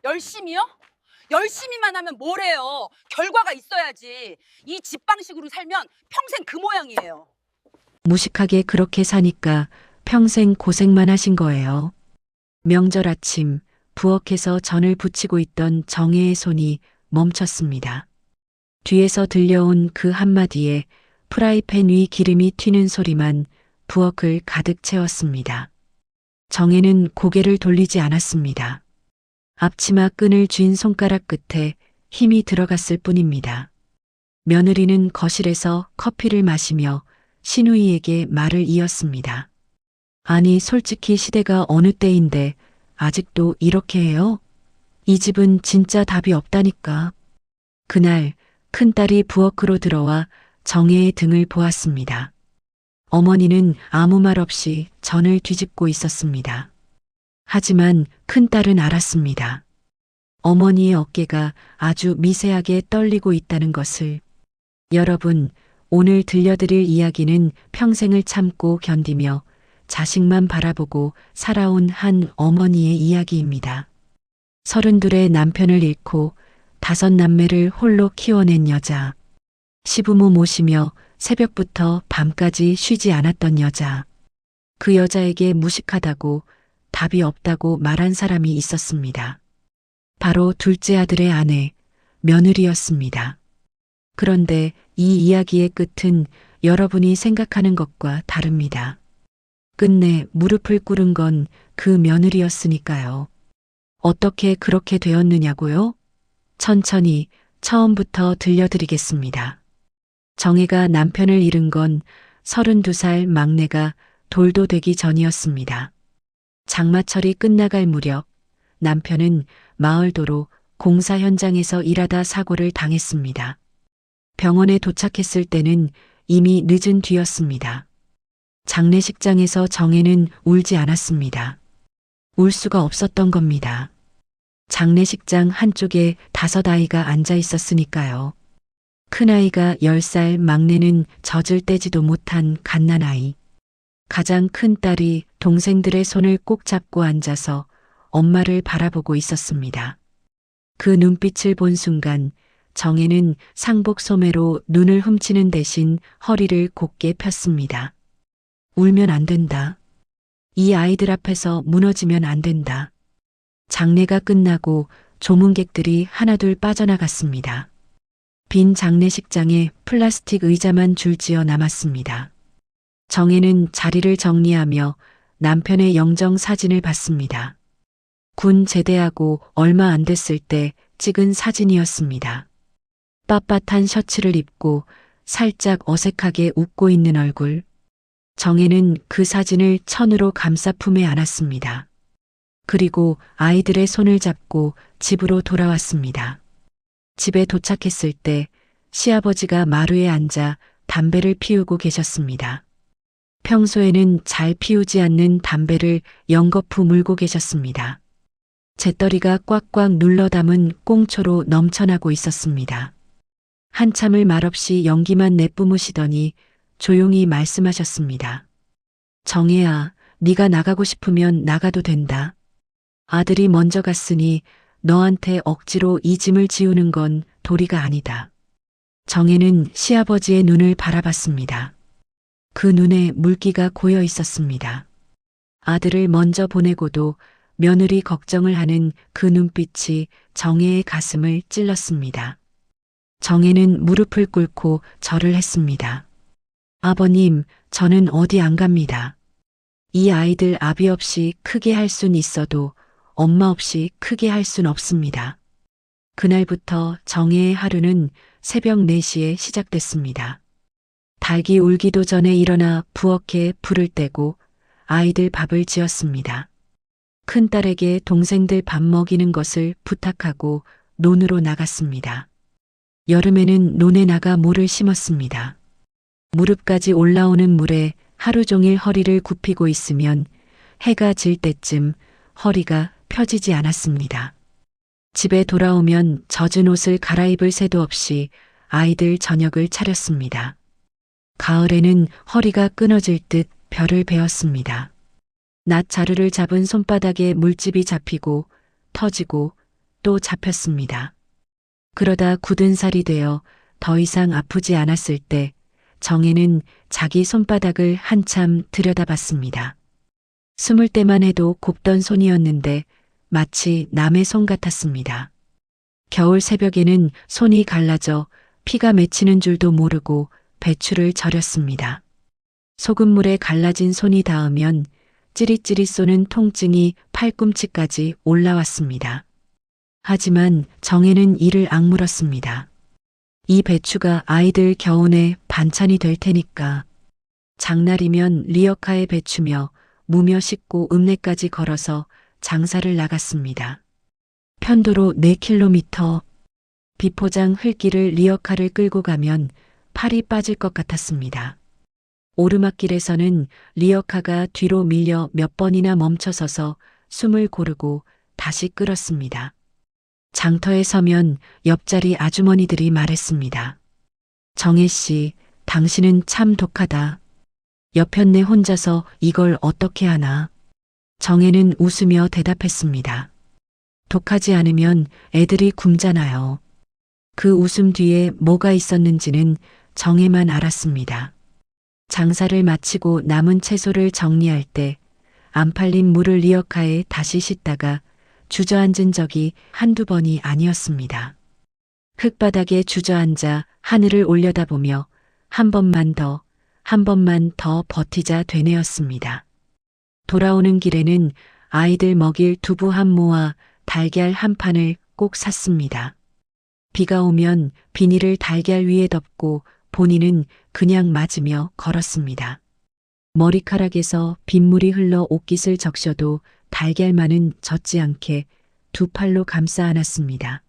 열심히요? 열심히만 하면 뭐래요? 결과가 있어야지. 이 집 방식으로 살면 평생 그 모양이에요. 무식하게 그렇게 사니까 평생 고생만 하신 거예요. 명절 아침 부엌에서 전을 부치고 있던 정혜의 손이 멈췄습니다. 뒤에서 들려온 그 한마디에 프라이팬 위 기름이 튀는 소리만 부엌을 가득 채웠습니다. 정혜는 고개를 돌리지 않았습니다. 앞치마 끈을 쥔 손가락 끝에 힘이 들어갔을 뿐입니다. 며느리는 거실에서 커피를 마시며 시누이에게 말을 이었습니다. 아니, 솔직히 시대가 어느 때인데 아직도 이렇게 해요? 이 집은 진짜 답이 없다니까. 그날 큰딸이 부엌으로 들어와 정혜의 등을 보았습니다. 어머니는 아무 말 없이 전을 뒤집고 있었습니다. 하지만 큰딸은 알았습니다. 어머니의 어깨가 아주 미세하게 떨리고 있다는 것을. 여러분, 오늘 들려드릴 이야기는 평생을 참고 견디며 자식만 바라보고 살아온 한 어머니의 이야기입니다. 32의 남편을 잃고 5 남매를 홀로 키워낸 여자. 시부모 모시며 새벽부터 밤까지 쉬지 않았던 여자. 그 여자에게 무식하다고 답이 없다고 말한 사람이 있었습니다. 바로 둘째 아들의 아내, 며느리였습니다. 그런데 이 이야기의 끝은 여러분이 생각하는 것과 다릅니다. 끝내 무릎을 꿇은 건 그 며느리였으니까요. 어떻게 그렇게 되었느냐고요? 천천히 처음부터 들려드리겠습니다. 정혜가 남편을 잃은 건 32살 막내가 돌도 되기 전이었습니다. 장마철이 끝나갈 무렵 남편은 마을도로 공사 현장에서 일하다 사고를 당했습니다. 병원에 도착했을 때는 이미 늦은 뒤였습니다. 장례식장에서 정혜는 울지 않았습니다. 울 수가 없었던 겁니다. 장례식장 한쪽에 5 아이가 앉아 있었으니까요. 큰아이가 10살, 막내는 젖을 떼지도 못한 갓난아이. 가장 큰 딸이 동생들의 손을 꼭 잡고 앉아서 엄마를 바라보고 있었습니다. 그 눈빛을 본 순간 정혜는 상복 소매로 눈을 훔치는 대신 허리를 곧게 폈습니다. 울면 안 된다. 이 아이들 앞에서 무너지면 안 된다. 장례가 끝나고 조문객들이 하나둘 빠져나갔습니다. 빈 장례식장에 플라스틱 의자만 줄지어 남았습니다. 정혜는 자리를 정리하며 남편의 영정 사진을 봤습니다. 군 제대하고 얼마 안 됐을 때 찍은 사진이었습니다. 빳빳한 셔츠를 입고 살짝 어색하게 웃고 있는 얼굴. 정혜는 그 사진을 천으로 감싸 품에 안았습니다. 그리고 아이들의 손을 잡고 집으로 돌아왔습니다. 집에 도착했을 때 시아버지가 마루에 앉아 담배를 피우고 계셨습니다. 평소에는 잘 피우지 않는 담배를 연거푸 물고 계셨습니다. 재떨이가 꽉꽉 눌러 담은 꽁초로 넘쳐나고 있었습니다. 한참을 말없이 연기만 내뿜으시더니 조용히 말씀하셨습니다. 정혜야, 네가 나가고 싶으면 나가도 된다. 아들이 먼저 갔으니 너한테 억지로 이 짐을 지우는 건 도리가 아니다. 정혜는 시아버지의 눈을 바라봤습니다. 그 눈에 물기가 고여 있었습니다. 아들을 먼저 보내고도 며느리 걱정을 하는 그 눈빛이 정혜의 가슴을 찔렀습니다. 정혜는 무릎을 꿇고 절을 했습니다. 아버님, 저는 어디 안 갑니다. 이 아이들 아비 없이 크게 할 순 있어도 엄마 없이 크게 할 순 없습니다. 그날부터 정혜의 하루는 새벽 4시에 시작됐습니다. 닭이 울기도 전에 일어나 부엌에 불을 떼고 아이들 밥을 지었습니다. 큰딸에게 동생들 밥 먹이는 것을 부탁하고 논으로 나갔습니다. 여름에는 논에 나가 모를 심었습니다. 무릎까지 올라오는 물에 하루 종일 허리를 굽히고 있으면 해가 질 때쯤 허리가 펴지지 않았습니다. 집에 돌아오면 젖은 옷을 갈아입을 새도 없이 아이들 저녁을 차렸습니다. 가을에는 허리가 끊어질 듯 별을 베었습니다. 낮 자루를 잡은 손바닥에 물집이 잡히고 터지고 또 잡혔습니다. 그러다 굳은 살이 되어 더 이상 아프지 않았을 때 정혜는 자기 손바닥을 한참 들여다봤습니다. 숨을 때만 해도 곱던 손이었는데 마치 남의 손 같았습니다. 겨울 새벽에는 손이 갈라져 피가 맺히는 줄도 모르고 배추를 절였습니다. 소금물에 갈라진 손이 닿으면 찌릿찌릿 쏘는 통증이 팔꿈치까지 올라왔습니다. 하지만 정혜는 이를 악물었습니다. 이 배추가 아이들 겨우내 반찬이 될 테니까. 장날이면 리어카에 배추며 무며 씻고 읍내까지 걸어서 장사를 나갔습니다. 편도로 4km, 비포장 흘길을 리어카를 끌고 가면 팔이 빠질 것 같았습니다. 오르막길에서는 리어카가 뒤로 밀려 몇 번이나 멈춰서서 숨을 고르고 다시 끌었습니다. 장터에 서면 옆자리 아주머니들이 말했습니다. 정혜 씨, 당신은 참 독하다. 옆편네 혼자서 이걸 어떻게 하나? 정혜는 웃으며 대답했습니다. 독하지 않으면 애들이 굶잖아요. 그 웃음 뒤에 뭐가 있었는지는 정혜만 알았습니다. 장사를 마치고 남은 채소를 정리할 때 안 팔린 물을 리어카에 다시 싣다가 주저앉은 적이 한두 번이 아니었습니다. 흙바닥에 주저앉아 하늘을 올려다보며 한 번만 더 버티자 되뇌었습니다. 돌아오는 길에는 아이들 먹일 두부 한 모와 달걀 한 판을 꼭 샀습니다. 비가 오면 비닐을 달걀 위에 덮고 본인은 그냥 맞으며 걸었습니다. 머리카락에서 빗물이 흘러 옷깃을 적셔도 달걀만은 젖지 않게 두 팔로 감싸 안았습니다.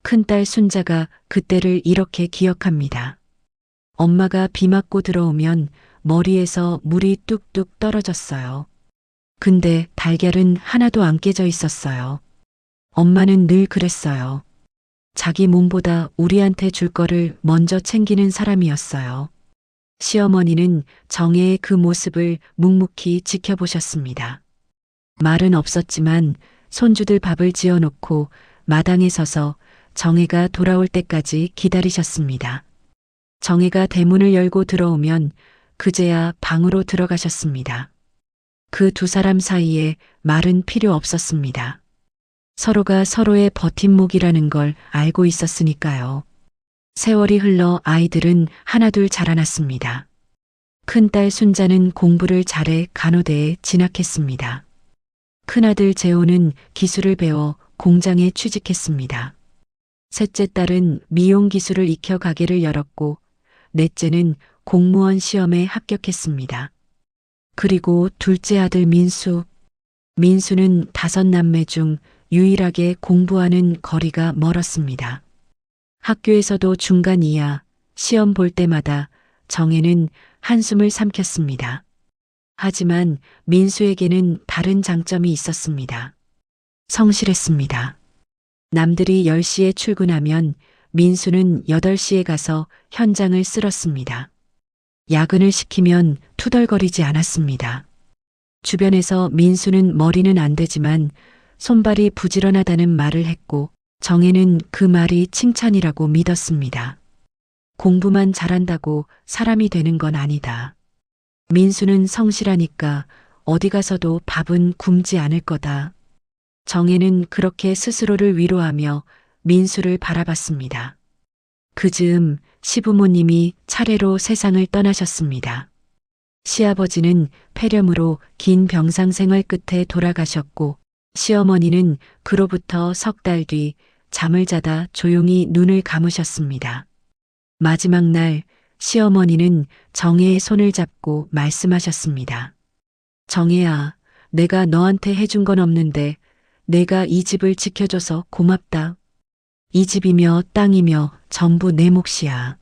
큰딸 순자가 그때를 이렇게 기억합니다. 엄마가 비 맞고 들어오면 머리에서 물이 뚝뚝 떨어졌어요. 근데 달걀은 하나도 안 깨져 있었어요. 엄마는 늘 그랬어요. 자기 몸보다 우리한테 줄 거를 먼저 챙기는 사람이었어요. 시어머니는 정혜의 그 모습을 묵묵히 지켜보셨습니다. 말은 없었지만 손주들 밥을 지어놓고 마당에 서서 정혜가 돌아올 때까지 기다리셨습니다. 정혜가 대문을 열고 들어오면 그제야 방으로 들어가셨습니다. 그 두 사람 사이에 말은 필요 없었습니다. 서로가 서로의 버팀목이라는 걸 알고 있었으니까요. 세월이 흘러 아이들은 하나둘 자라났습니다. 큰딸 순자는 공부를 잘해 간호대에 진학했습니다. 큰아들 재호는 기술을 배워 공장에 취직했습니다. 셋째 딸은 미용 기술을 익혀 가게를 열었고 넷째는 공무원 시험에 합격했습니다. 그리고 둘째 아들 민수는 5남매 중 유일하게 공부하는 거리가 멀었습니다. 학교에서도 중간 이하, 시험 볼 때마다 정혜는 한숨을 삼켰습니다. 하지만 민수에게는 다른 장점이 있었습니다. 성실했습니다. 남들이 10시에 출근하면 민수는 8시에 가서 현장을 쓸었습니다. 야근을 시키면 투덜거리지 않았습니다. 주변에서 민수는 머리는 안 되지만 손발이 부지런하다는 말을 했고 정혜는 그 말이 칭찬이라고 믿었습니다. 공부만 잘한다고 사람이 되는 건 아니다. 민수는 성실하니까 어디 가서도 밥은 굶지 않을 거다. 정혜는 그렇게 스스로를 위로하며 민수를 바라봤습니다. 그 즈음 시부모님이 차례로 세상을 떠나셨습니다. 시아버지는 폐렴으로 긴 병상 생활 끝에 돌아가셨고 시어머니는 그로부터 석 달 뒤 잠을 자다 조용히 눈을 감으셨습니다. 마지막 날 시어머니는 정혜의 손을 잡고 말씀하셨습니다. 정혜야, 내가 너한테 해준 건 없는데 내가 이 집을 지켜줘서 고맙다. 이 집이며 땅이며 전부 내 몫이야.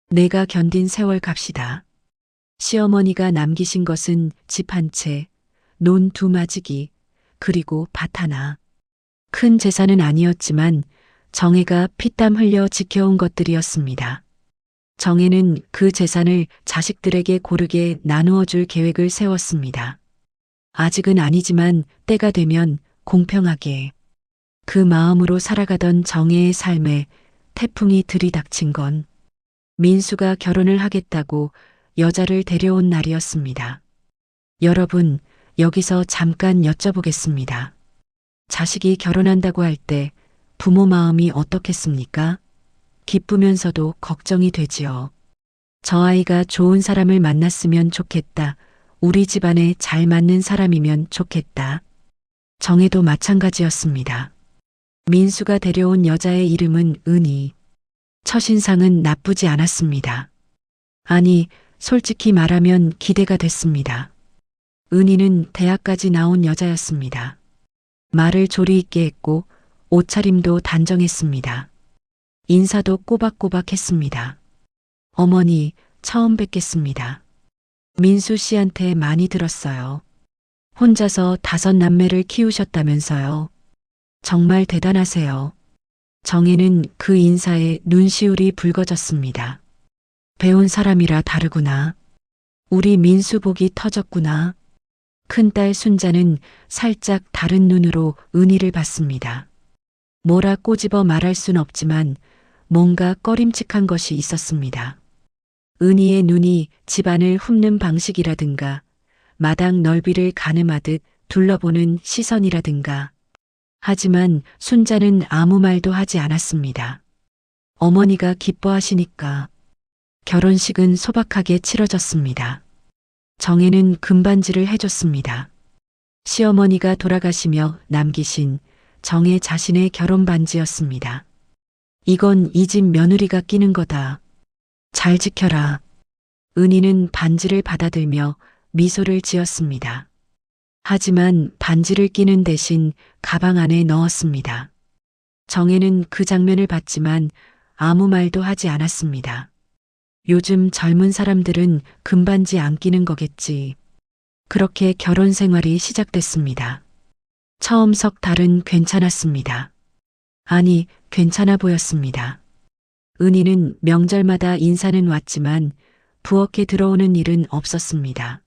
내가 견딘 세월 값이다. 시어머니가 남기신 것은 집 한 채, 논 2마지기, 그리고 밭 하나. 큰 재산은 아니었지만 정혜가 피땀 흘려 지켜온 것들이었습니다. 정혜는 그 재산을 자식들에게 고르게 나누어 줄 계획을 세웠습니다. 아직은 아니지만 때가 되면 공평하게. 그 마음으로 살아가던 정혜의 삶에 태풍이 들이닥친 건 민수가 결혼을 하겠다고 여자를 데려온 날이었습니다. 여러분, 여기서 잠깐 여쭤보겠습니다. 자식이 결혼한다고 할 때 부모 마음이 어떻겠습니까? 기쁘면서도 걱정이 되지요. 저 아이가 좋은 사람을 만났으면 좋겠다. 우리 집안에 잘 맞는 사람이면 좋겠다. 정혜도 마찬가지였습니다. 민수가 데려온 여자의 이름은 은희. 첫인상은 나쁘지 않았습니다. 아니, 솔직히 말하면 기대가 됐습니다. 은희는 대학까지 나온 여자였습니다. 말을 조리 있게 했고 옷차림도 단정했습니다. 인사도 꼬박꼬박 했습니다. 어머니, 처음 뵙겠습니다. 민수 씨한테 많이 들었어요. 혼자서 5남매를 키우셨다면서요. 정말 대단하세요. 정혜는 그 인사에 눈시울이 붉어졌습니다. 배운 사람이라 다르구나. 우리 민수 복이 터졌구나. 큰딸 순자는 살짝 다른 눈으로 은희를 봤습니다. 뭐라 꼬집어 말할 순 없지만 뭔가 꺼림칙한 것이 있었습니다. 은희의 눈이 집안을 훑는 방식이라든가 마당 넓이를 가늠하듯 둘러보는 시선이라든가. 하지만 순자는 아무 말도 하지 않았습니다. 어머니가 기뻐하시니까. 결혼식은 소박하게 치러졌습니다. 정혜는 금반지를 해줬습니다. 시어머니가 돌아가시며 남기신 정혜 자신의 결혼 반지였습니다. 이건 이 집 며느리가 끼는 거다. 잘 지켜라. 은희는 반지를 받아들며 미소를 지었습니다. 하지만 반지를 끼는 대신 가방 안에 넣었습니다. 정혜는 그 장면을 봤지만 아무 말도 하지 않았습니다. 요즘 젊은 사람들은 금반지 안 끼는 거겠지. 그렇게 결혼 생활이 시작됐습니다. 처음 석 달은 괜찮았습니다. 아니, 괜찮아 보였습니다. 은희는 명절마다 인사는 왔지만 부엌에 들어오는 일은 없었습니다.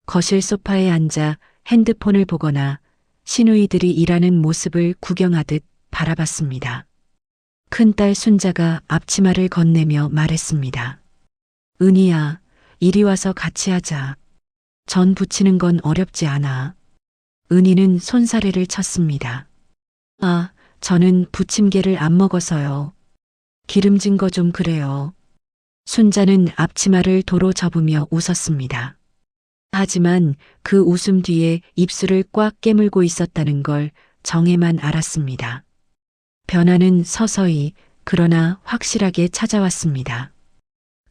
거실 소파에 앉아 핸드폰을 보거나 시누이들이 일하는 모습을 구경하듯 바라봤습니다. 큰딸 순자가 앞치마를 건네며 말했습니다. 은희야, 이리 와서 같이 하자. 전 부치는 건 어렵지 않아. 은희는 손사래를 쳤습니다. 아, 저는 부침개를 안 먹어서요. 기름진 거 좀 그래요. 순자는 앞치마를 도로 접으며 웃었습니다. 하지만 그 웃음 뒤에 입술을 꽉 깨물고 있었다는 걸 정혜만 알았습니다. 변화는 서서히 그러나 확실하게 찾아왔습니다.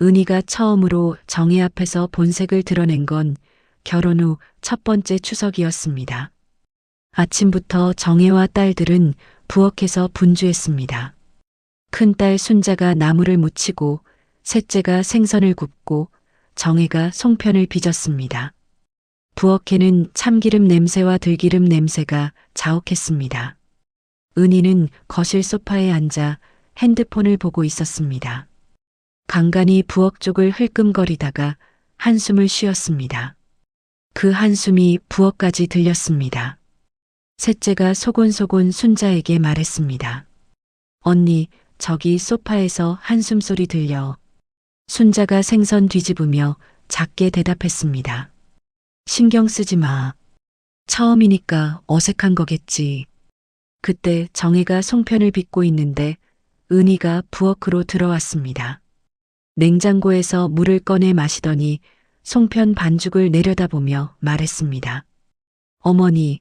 은희가 처음으로 정혜 앞에서 본색을 드러낸 건 결혼 후 첫 번째 추석이었습니다. 아침부터 정혜와 딸들은 부엌에서 분주했습니다. 큰딸 순자가 나물을 무치고 셋째가 생선을 굽고 정혜가 송편을 빚었습니다. 부엌에는 참기름 냄새와 들기름 냄새가 자욱했습니다. 은희는 거실 소파에 앉아 핸드폰을 보고 있었습니다. 간간히 부엌 쪽을 흘끔거리다가 한숨을 쉬었습니다. 그 한숨이 부엌까지 들렸습니다. 셋째가 소곤소곤 순자에게 말했습니다. 언니, 저기 소파에서 한숨 소리 들려. 순자가 생선 뒤집으며 작게 대답했습니다. 신경 쓰지 마. 처음이니까 어색한 거겠지. 그때 정혜가 송편을 빚고 있는데 은희가 부엌으로 들어왔습니다. 냉장고에서 물을 꺼내 마시더니 송편 반죽을 내려다보며 말했습니다. 어머니,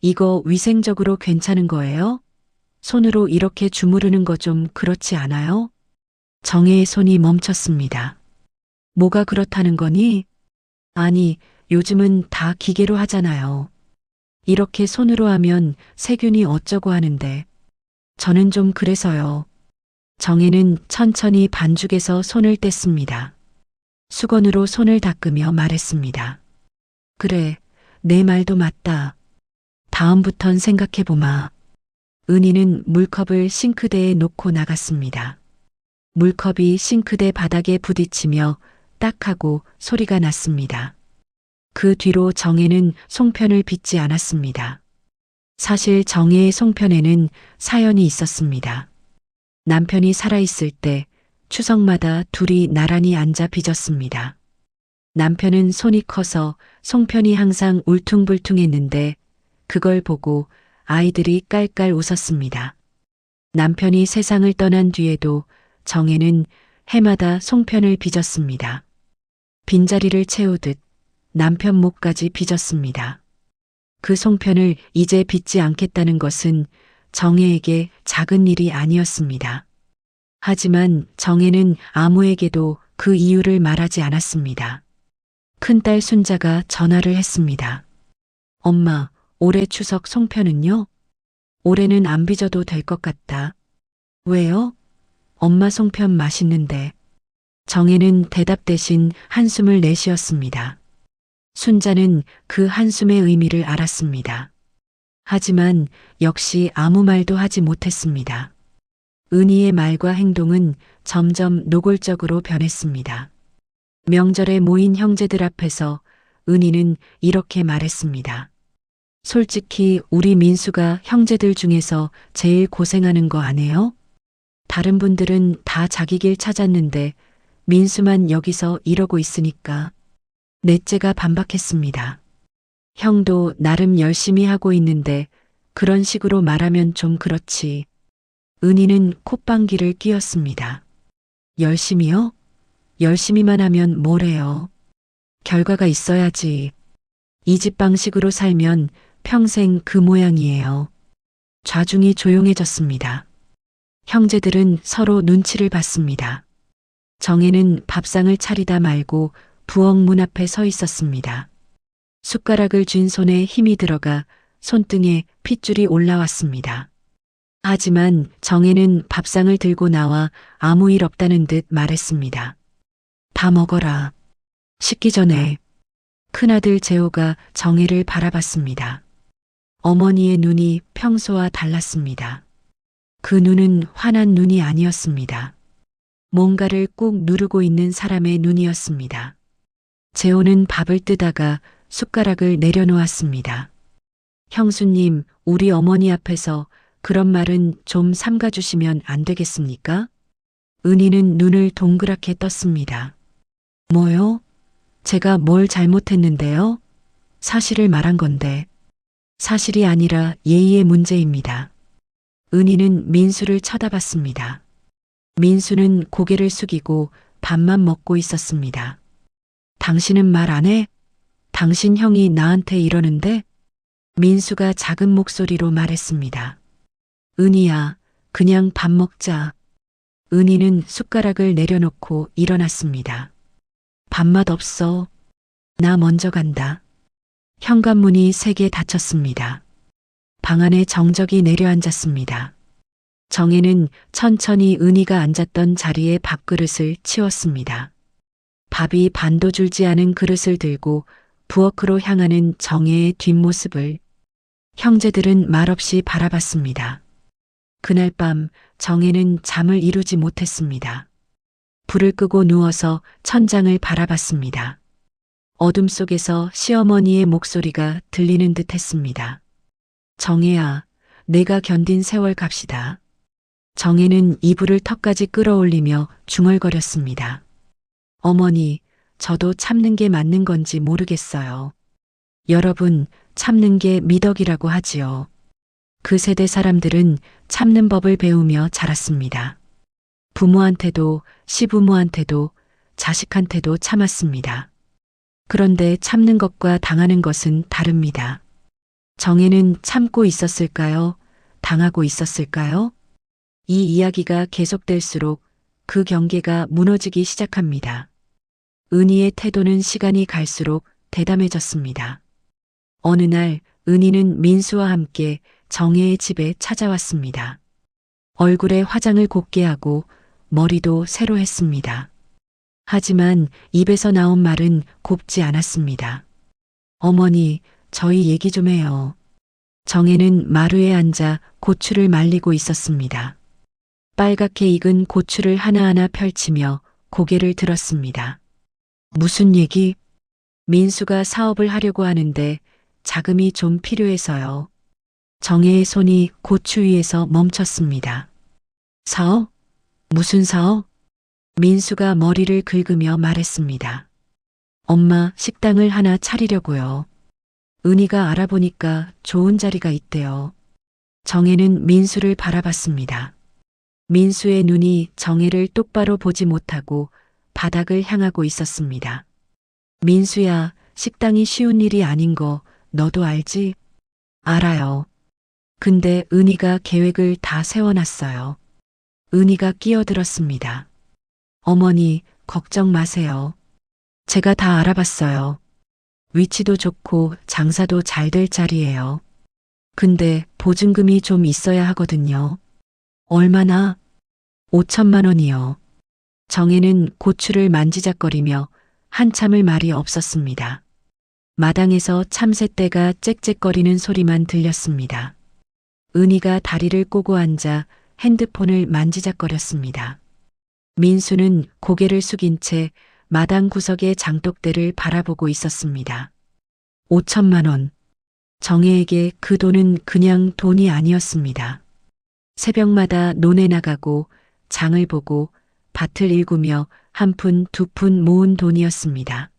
이거 위생적으로 괜찮은 거예요? 손으로 이렇게 주무르는 거 좀 그렇지 않아요? 정혜의 손이 멈췄습니다. 뭐가 그렇다는 거니? 아니, 요즘은 다 기계로 하잖아요. 이렇게 손으로 하면 세균이 어쩌고 하는데. 저는 좀 그래서요. 정혜는 천천히 반죽에서 손을 뗐습니다. 수건으로 손을 닦으며 말했습니다. 그래, 내 말도 맞다. 다음부턴 생각해보마. 은희는 물컵을 싱크대에 놓고 나갔습니다. 물컵이 싱크대 바닥에 부딪히며 딱 하고 소리가 났습니다. 그 뒤로 정혜는 송편을 빚지 않았습니다. 사실 정혜의 송편에는 사연이 있었습니다. 남편이 살아있을 때 추석마다 둘이 나란히 앉아 빚었습니다. 남편은 손이 커서 송편이 항상 울퉁불퉁했는데 그걸 보고 아이들이 깔깔 웃었습니다. 남편이 세상을 떠난 뒤에도 정혜는 해마다 송편을 빚었습니다. 빈자리를 채우듯 남편 목까지 빚었습니다. 그 송편을 이제 빚지 않겠다는 것은 정혜에게 작은 일이 아니었습니다. 하지만 정혜는 아무에게도 그 이유를 말하지 않았습니다. 큰딸 순자가 전화를 했습니다. 엄마, 올해 추석 송편은요? 올해는 안 빚어도 될 것 같다. 왜요? 엄마 송편 맛있는데. 정혜는 대답 대신 한숨을 내쉬었습니다. 순자는 그 한숨의 의미를 알았습니다. 하지만 역시 아무 말도 하지 못했습니다. 은희의 말과 행동은 점점 노골적으로 변했습니다. 명절에 모인 형제들 앞에서 은희는 이렇게 말했습니다. 솔직히 우리 민수가 형제들 중에서 제일 고생하는 거 아네요? 다른 분들은 다 자기 길 찾았는데 민수만 여기서 이러고 있으니까. 넷째가 반박했습니다. 형도 나름 열심히 하고 있는데 그런 식으로 말하면 좀 그렇지. 은희는 콧방귀를 뀌었습니다. 열심히요? 열심히만 하면 뭐래요? 결과가 있어야지. 이 집 방식으로 살면 평생 그 모양이에요. 좌중이 조용해졌습니다. 형제들은 서로 눈치를 봤습니다. 정혜는 밥상을 차리다 말고 부엌 문 앞에 서 있었습니다. 숟가락을 쥔 손에 힘이 들어가 손등에 핏줄이 올라왔습니다. 하지만 정혜는 밥상을 들고 나와 아무 일 없다는 듯 말했습니다. 다 먹어라. 식기 전에. 큰아들 재호가 정혜를 바라봤습니다. 어머니의 눈이 평소와 달랐습니다. 그 눈은 환한 눈이 아니었습니다. 뭔가를 꾹 누르고 있는 사람의 눈이었습니다. 재호는 밥을 뜨다가 숟가락을 내려놓았습니다. 형수님, 우리 어머니 앞에서 그런 말은 좀 삼가주시면 안 되겠습니까? 은희는 눈을 동그랗게 떴습니다. 뭐요? 제가 뭘 잘못했는데요? 사실을 말한 건데. 사실이 아니라 예의의 문제입니다. 은희는 민수를 쳐다봤습니다. 민수는 고개를 숙이고 밥만 먹고 있었습니다. 당신은 말 안 해? 당신 형이 나한테 이러는데? 민수가 작은 목소리로 말했습니다. 은희야, 그냥 밥 먹자. 은희는 숟가락을 내려놓고 일어났습니다. 밥맛 없어. 나 먼저 간다. 현관문이 세게 닫혔습니다. 방 안에 정적이 내려앉았습니다. 정혜는 천천히 은희가 앉았던 자리에 밥그릇을 치웠습니다. 밥이 반도 줄지 않은 그릇을 들고 부엌으로 향하는 정혜의 뒷모습을 형제들은 말없이 바라봤습니다. 그날 밤 정혜는 잠을 이루지 못했습니다. 불을 끄고 누워서 천장을 바라봤습니다. 어둠 속에서 시어머니의 목소리가 들리는 듯 했습니다. 정혜야, 내가 견딘 세월 갑시다. 정혜는 이불을 턱까지 끌어올리며 중얼거렸습니다. 어머니, 저도 참는 게 맞는 건지 모르겠어요. 여러분, 참는 게 미덕이라고 하지요. 그 세대 사람들은 참는 법을 배우며 자랐습니다. 부모한테도 시부모한테도 자식한테도 참았습니다. 그런데 참는 것과 당하는 것은 다릅니다. 정혜는 참고 있었을까요? 당하고 있었을까요? 이 이야기가 계속될수록 그 경계가 무너지기 시작합니다. 은희의 태도는 시간이 갈수록 대담해졌습니다. 어느 날 은희는 민수와 함께 정혜의 집에 찾아왔습니다. 얼굴에 화장을 곱게 하고 머리도 새로 했습니다. 하지만 입에서 나온 말은 곱지 않았습니다. 어머니, 저희 얘기 좀 해요. 정혜는 마루에 앉아 고추를 말리고 있었습니다. 빨갛게 익은 고추를 하나하나 펼치며 고개를 들었습니다. 무슨 얘기? 민수가 사업을 하려고 하는데 자금이 좀 필요해서요. 정혜의 손이 고추 위에서 멈췄습니다. 사어? 무슨 사어? 민수가 머리를 긁으며 말했습니다. 엄마, 식당을 하나 차리려고요. 은희가 알아보니까 좋은 자리가 있대요. 정혜는 민수를 바라봤습니다. 민수의 눈이 정혜를 똑바로 보지 못하고 바닥을 향하고 있었습니다. 민수야, 식당이 쉬운 일이 아닌 거 너도 알지? 알아요. 근데 은희가 계획을 다 세워놨어요. 은희가 끼어들었습니다. 어머니, 걱정 마세요. 제가 다 알아봤어요. 위치도 좋고 장사도 잘 될 자리예요. 근데 보증금이 좀 있어야 하거든요. 얼마나? 5천만 원이요. 정혜는 고추를 만지작거리며 한참을 말이 없었습니다. 마당에서 참새떼가 짹짹거리는 소리만 들렸습니다. 은희가 다리를 꼬고 앉아 핸드폰을 만지작거렸습니다. 민수는 고개를 숙인 채 마당 구석의 장독대를 바라보고 있었습니다. 5천만 원. 정혜에게 그 돈은 그냥 돈이 아니었습니다. 새벽마다 논에 나가고 장을 보고 밭을 일구며 한 푼, 두 푼 모은 돈이었습니다.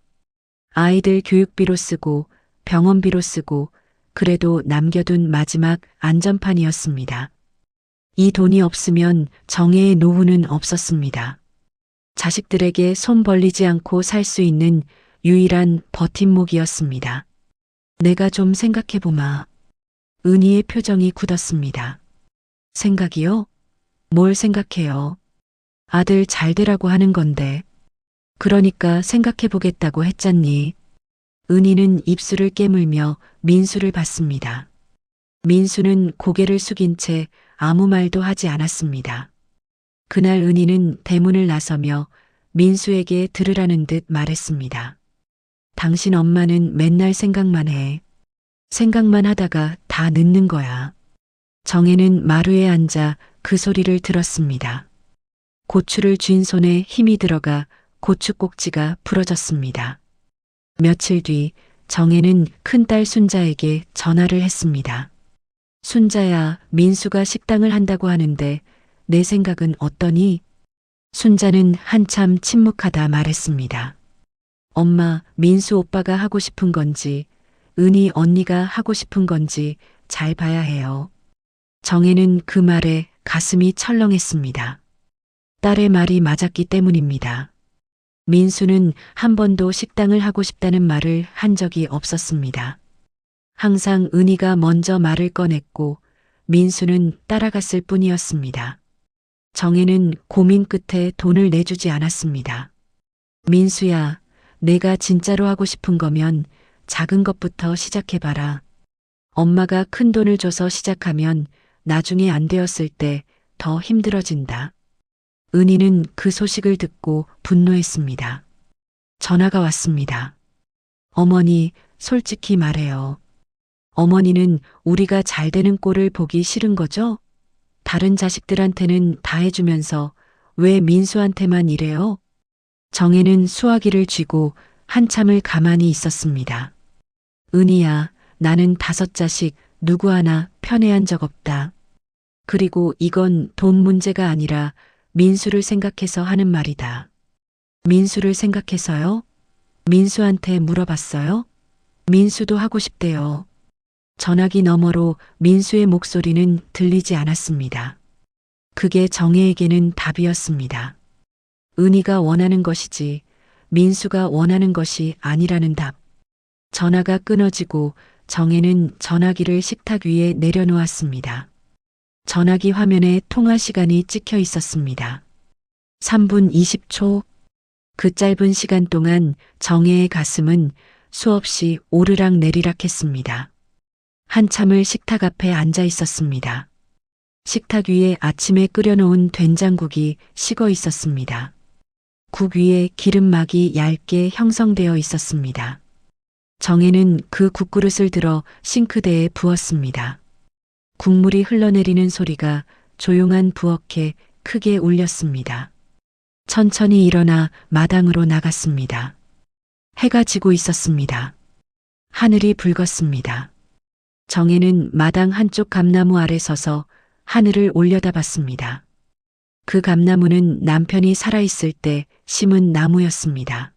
아이들 교육비로 쓰고 병원비로 쓰고 그래도 남겨둔 마지막 안전판이었습니다. 이 돈이 없으면 정혜의 노후는 없었습니다. 자식들에게 손 벌리지 않고 살 수 있는 유일한 버팀목이었습니다. 내가 좀 생각해보마. 은희의 표정이 굳었습니다. 생각이요? 뭘 생각해요? 아들 잘 되라고 하는 건데. 그러니까 생각해보겠다고 했잖니. 은희는 입술을 깨물며 민수를 봤습니다. 민수는 고개를 숙인 채 아무 말도 하지 않았습니다. 그날 은희는 대문을 나서며 민수에게 들으라는 듯 말했습니다. 당신 엄마는 맨날 생각만 해. 생각만 하다가 다 늦는 거야. 정혜는 마루에 앉아 그 소리를 들었습니다. 고추를 쥔 손에 힘이 들어가 고추 꼭지가 부러졌습니다. 며칠 뒤 정혜는 큰딸 순자에게 전화를 했습니다. 순자야, 민수가 식당을 한다고 하는데 내 생각은 어떠니? 순자는 한참 침묵하다 말했습니다. 엄마, 민수 오빠가 하고 싶은 건지 은희 언니가 하고 싶은 건지 잘 봐야 해요. 정혜는 그 말에 가슴이 철렁했습니다. 딸의 말이 맞았기 때문입니다. 민수는 한 번도 식당을 하고 싶다는 말을 한 적이 없었습니다. 항상 은희가 먼저 말을 꺼냈고 민수는 따라갔을 뿐이었습니다. 정혜는 고민 끝에 돈을 내주지 않았습니다. 민수야, 내가 진짜로 하고 싶은 거면 작은 것부터 시작해봐라. 엄마가 큰 돈을 줘서 시작하면 나중에 안 되었을 때 더 힘들어진다. 은희는 그 소식을 듣고 분노했습니다. 전화가 왔습니다. 어머니, 솔직히 말해요. 어머니는 우리가 잘 되는 꼴을 보기 싫은 거죠? 다른 자식들한테는 다 해주면서 왜 민수한테만 이래요? 정혜는 수화기를 쥐고 한참을 가만히 있었습니다. 은희야, 나는 5자식 누구 하나 편애한 적 없다. 그리고 이건 돈 문제가 아니라 민수를 생각해서 하는 말이다. 민수를 생각해서요? 민수한테 물어봤어요? 민수도 하고 싶대요. 전화기 너머로 민수의 목소리는 들리지 않았습니다. 그게 정혜에게는 답이었습니다. 은희가 원하는 것이지 민수가 원하는 것이 아니라는 답. 전화가 끊어지고 정혜는 전화기를 식탁 위에 내려놓았습니다. 전화기 화면에 통화 시간이 찍혀 있었습니다. 3분 20초. 그 짧은 시간 동안 정혜의 가슴은 수없이 오르락 내리락 했습니다. 한참을 식탁 앞에 앉아 있었습니다. 식탁 위에 아침에 끓여놓은 된장국이 식어 있었습니다. 국 위에 기름막이 얇게 형성되어 있었습니다. 정혜는 그 국그릇을 들어 싱크대에 부었습니다. 국물이 흘러내리는 소리가 조용한 부엌에 크게 울렸습니다. 천천히 일어나 마당으로 나갔습니다. 해가 지고 있었습니다. 하늘이 붉었습니다. 정혜는 마당 한쪽 감나무 아래 서서 하늘을 올려다봤습니다. 그 감나무는 남편이 살아있을 때 심은 나무였습니다.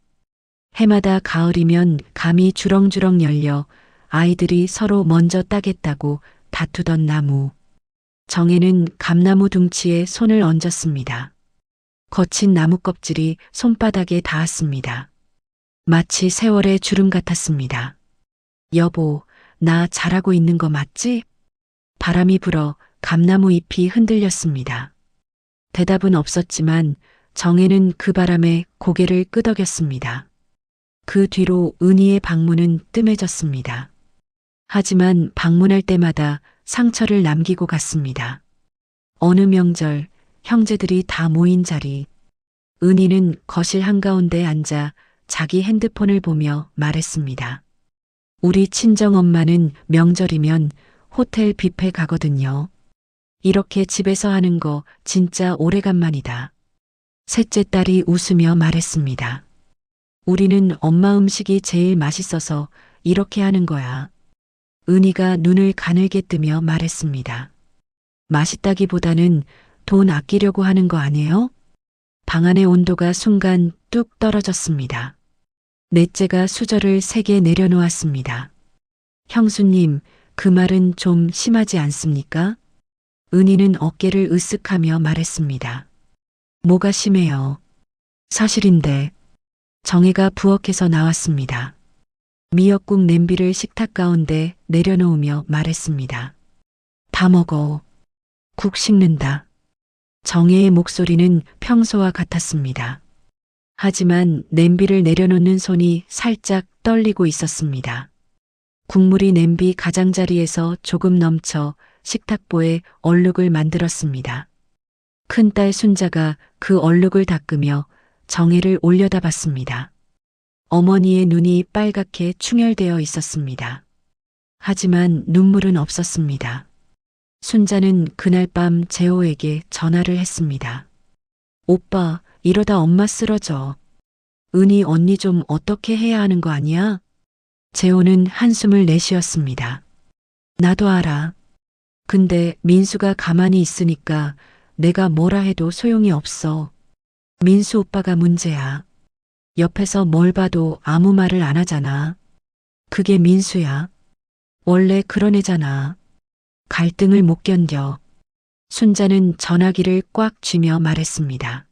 해마다 가을이면 감이 주렁주렁 열려 아이들이 서로 먼저 따겠다고 다투던 나무. 정혜는 감나무 둥치에 손을 얹었습니다. 거친 나무 껍질이 손바닥에 닿았습니다. 마치 세월의 주름 같았습니다. 여보, 나 잘하고 있는 거 맞지? 바람이 불어 감나무 잎이 흔들렸습니다. 대답은 없었지만 정혜는 그 바람에 고개를 끄덕였습니다. 그 뒤로 은희의 방문은 뜸해졌습니다. 하지만 방문할 때마다 상처를 남기고 갔습니다. 어느 명절 형제들이 다 모인 자리, 은희는 거실 한가운데 앉아 자기 핸드폰을 보며 말했습니다. 우리 친정엄마는 명절이면 호텔 뷔페 가거든요. 이렇게 집에서 하는 거 진짜 오래간만이다. 셋째 딸이 웃으며 말했습니다. 우리는 엄마 음식이 제일 맛있어서 이렇게 하는 거야. 은희가 눈을 가늘게 뜨며 말했습니다. 맛있다기보다는 돈 아끼려고 하는 거 아니에요? 방 안의 온도가 순간 뚝 떨어졌습니다. 넷째가 수저를 3개 내려놓았습니다. 형수님, 그 말은 좀 심하지 않습니까? 은희는 어깨를 으쓱하며 말했습니다. 뭐가 심해요? 사실인데. 정혜가 부엌에서 나왔습니다. 미역국 냄비를 식탁 가운데 내려놓으며 말했습니다. 다 먹어. 국 식는다. 정혜의 목소리는 평소와 같았습니다. 하지만 냄비를 내려놓는 손이 살짝 떨리고 있었습니다. 국물이 냄비 가장자리에서 조금 넘쳐 식탁보에 얼룩을 만들었습니다. 큰딸 순자가 그 얼룩을 닦으며 정혜를 올려다봤습니다. 어머니의 눈이 빨갛게 충혈되어 있었습니다. 하지만 눈물은 없었습니다. 순자는 그날 밤 재호에게 전화를 했습니다. 오빠, 이러다 엄마 쓰러져. 은희 언니 좀 어떻게 해야 하는 거 아니야? 재호는 한숨을 내쉬었습니다. 나도 알아. 근데 민수가 가만히 있으니까 내가 뭐라 해도 소용이 없어. 민수 오빠가 문제야. 옆에서 뭘 봐도 아무 말을 안 하잖아. 그게 민수야. 원래 그런 애잖아. 갈등을 못 견뎌. 순자는 전화기를 꽉 쥐며 말했습니다.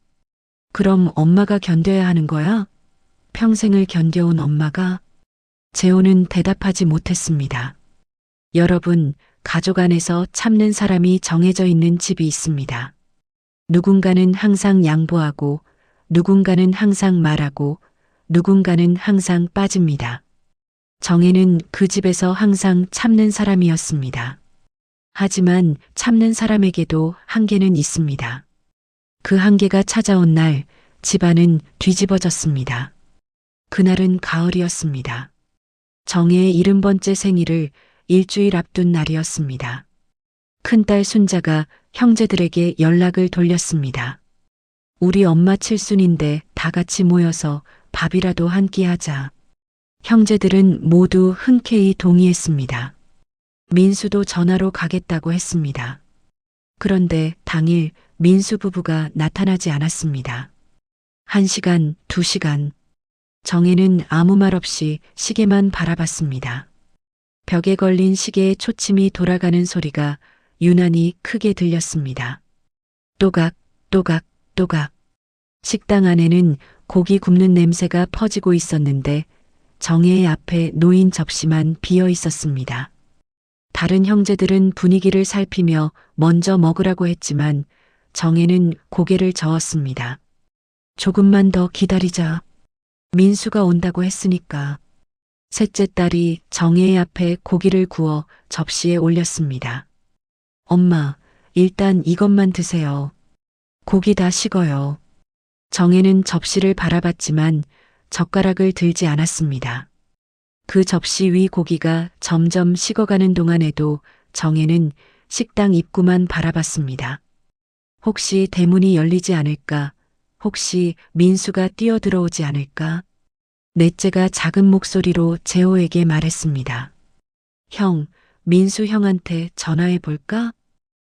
그럼 엄마가 견뎌야 하는 거야? 평생을 견뎌온 엄마가? 재호는 대답하지 못했습니다. 여러분, 가족 안에서 참는 사람이 정해져 있는 집이 있습니다. 누군가는 항상 양보하고, 누군가는 항상 말하고, 누군가는 항상 빠집니다. 정혜는 그 집에서 항상 참는 사람이었습니다. 하지만 참는 사람에게도 한계는 있습니다. 그 한계가 찾아온 날 집안은 뒤집어졌습니다. 그날은 가을이었습니다. 정혜의 70번째 생일을 일주일 앞둔 날이었습니다. 큰딸 순자가 형제들에게 연락을 돌렸습니다. 우리 엄마 칠순인데 다 같이 모여서 밥이라도 한 끼 하자. 형제들은 모두 흔쾌히 동의했습니다. 민수도 전화로 가겠다고 했습니다. 그런데 당일 민수 부부가 나타나지 않았습니다. 1시간, 2시간. 정혜는 아무 말 없이 시계만 바라봤습니다. 벽에 걸린 시계의 초침이 돌아가는 소리가 유난히 크게 들렸습니다. 또각, 또각, 또각. 식당 안에는 고기 굽는 냄새가 퍼지고 있었는데 정혜의 앞에 놓인 접시만 비어 있었습니다. 다른 형제들은 분위기를 살피며 먼저 먹으라고 했지만 정혜는 고개를 저었습니다. 조금만 더 기다리자. 민수가 온다고 했으니까. 셋째 딸이 정혜의 앞에 고기를 구워 접시에 올렸습니다. 엄마, 일단 이것만 드세요. 고기 다 식어요. 정혜는 접시를 바라봤지만 젓가락을 들지 않았습니다. 그 접시 위 고기가 점점 식어가는 동안에도 정혜는 식당 입구만 바라봤습니다. 혹시 대문이 열리지 않을까? 혹시 민수가 뛰어들어오지 않을까? 넷째가 작은 목소리로 재호에게 말했습니다. 형, 민수 형한테 전화해 볼까?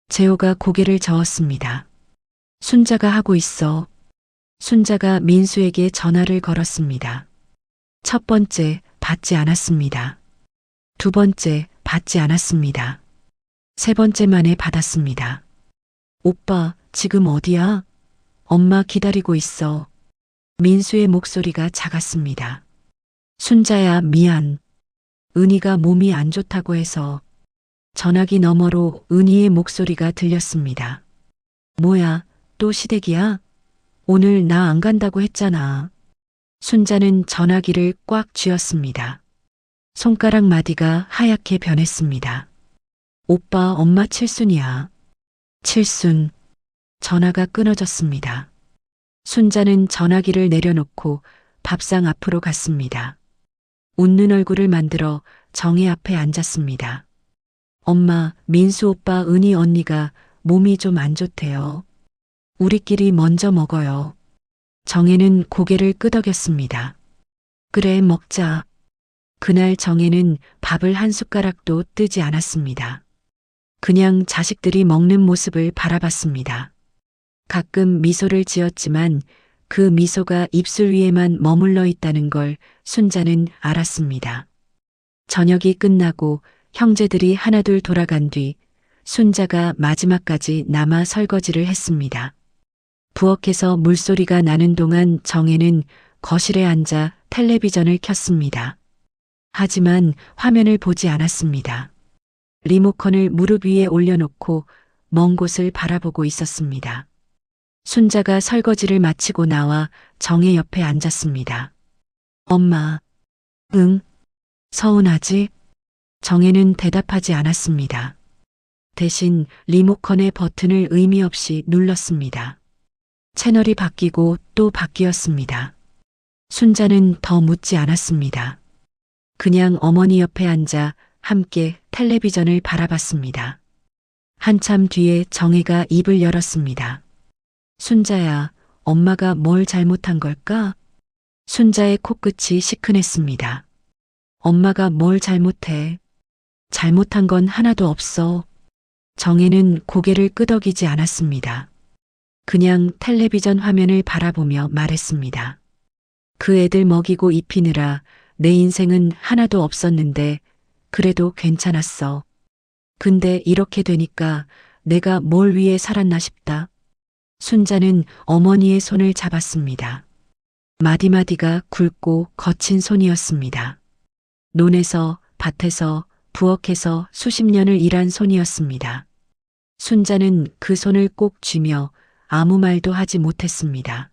재호가 고개를 저었습니다. 순자가 하고 있어. 순자가 민수에게 전화를 걸었습니다. 첫 번째 받지 않았습니다. 두 번째 받지 않았습니다. 세 번째 만에 받았습니다. 오빠, 지금 어디야? 엄마 기다리고 있어. 민수의 목소리가 작았습니다. 순자야, 미안. 은희가 몸이 안 좋다고 해서. 전화기 너머로 은희의 목소리가 들렸습니다. 뭐야, 또 시댁이야? 오늘 나 안 간다고 했잖아. 순자는 전화기를 꽉 쥐었습니다. 손가락 마디가 하얗게 변했습니다. 오빠, 엄마 칠순이야. 칠순. 전화가 끊어졌습니다. 순자는 전화기를 내려놓고 밥상 앞으로 갔습니다. 웃는 얼굴을 만들어 정혜 앞에 앉았습니다. 엄마, 민수 오빠, 은희 언니가 몸이 좀 안 좋대요. 우리끼리 먼저 먹어요. 정혜는 고개를 끄덕였습니다. 그래, 먹자. 그날 정혜는 밥을 한 숟가락도 뜨지 않았습니다. 그냥 자식들이 먹는 모습을 바라봤습니다. 가끔 미소를 지었지만 그 미소가 입술 위에만 머물러 있다는 걸 순자는 알았습니다. 저녁이 끝나고 형제들이 하나둘 돌아간 뒤 순자가 마지막까지 남아 설거지를 했습니다. 부엌에서 물소리가 나는 동안 정혜는 거실에 앉아 텔레비전을 켰습니다. 하지만 화면을 보지 않았습니다. 리모컨을 무릎 위에 올려놓고 먼 곳을 바라보고 있었습니다. 순자가 설거지를 마치고 나와 정혜 옆에 앉았습니다. 엄마. 응? 서운하지? 정혜는 대답하지 않았습니다. 대신 리모컨의 버튼을 의미 없이 눌렀습니다. 채널이 바뀌고 또 바뀌었습니다. 순자는 더 묻지 않았습니다. 그냥 어머니 옆에 앉아 함께 텔레비전을 바라봤습니다. 한참 뒤에 정혜가 입을 열었습니다. 순자야, 엄마가 뭘 잘못한 걸까? 순자의 코끝이 시큰했습니다. 엄마가 뭘 잘못해? 잘못한 건 하나도 없어. 정혜는 고개를 끄덕이지 않았습니다. 그냥 텔레비전 화면을 바라보며 말했습니다. 그 애들 먹이고 입히느라 내 인생은 하나도 없었는데 그래도 괜찮았어. 근데 이렇게 되니까 내가 뭘 위해 살았나 싶다. 순자는 어머니의 손을 잡았습니다. 마디마디가 굵고 거친 손이었습니다. 논에서, 밭에서, 부엌에서 수십 년을 일한 손이었습니다. 순자는 그 손을 꼭 쥐며 아무 말도 하지 못했습니다.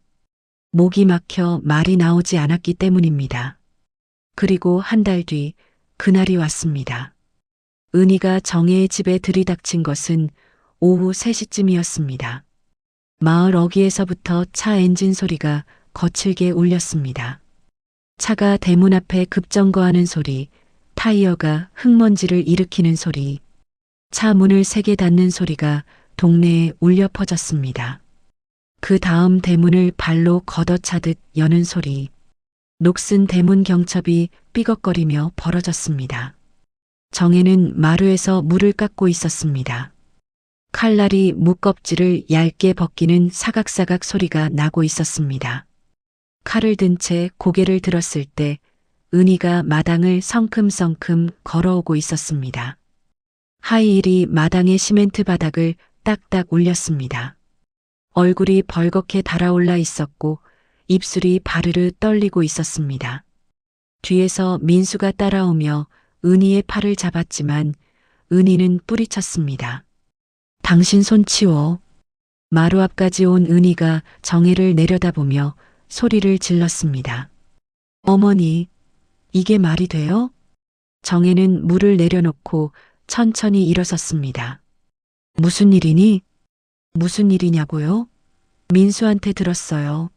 목이 막혀 말이 나오지 않았기 때문입니다. 그리고 한 달 뒤 그날이 왔습니다. 은희가 정혜의 집에 들이닥친 것은 오후 3시쯤이었습니다. 마을 어귀에서부터 차 엔진 소리가 거칠게 울렸습니다. 차가 대문 앞에 급정거하는 소리, 타이어가 흙먼지를 일으키는 소리, 차 문을 세게 닫는 소리가 동네에 울려 퍼졌습니다. 그 다음 대문을 발로 걷어차듯 여는 소리, 녹슨 대문 경첩이 삐걱거리며 벌어졌습니다. 정혜는 마루에서 물을 깎고 있었습니다. 칼날이 묵껍질을 얇게 벗기는 사각사각 소리가 나고 있었습니다. 칼을 든 채 고개를 들었을 때 은희가 마당을 성큼성큼 걸어오고 있었습니다. 하이힐이 마당의 시멘트 바닥을 딱딱 울렸습니다. 얼굴이 벌겋게 달아올라 있었고 입술이 바르르 떨리고 있었습니다. 뒤에서 민수가 따라오며 은희의 팔을 잡았지만 은희는 뿌리쳤습니다. 당신 손 치워. 마루 앞까지 온 은희가 정혜를 내려다보며 소리를 질렀습니다. 어머니, 이게 말이 돼요? 정혜는 물을 내려놓고 천천히 일어섰습니다. 무슨 일이니? 무슨 일이냐고요? 민수한테 들었어요.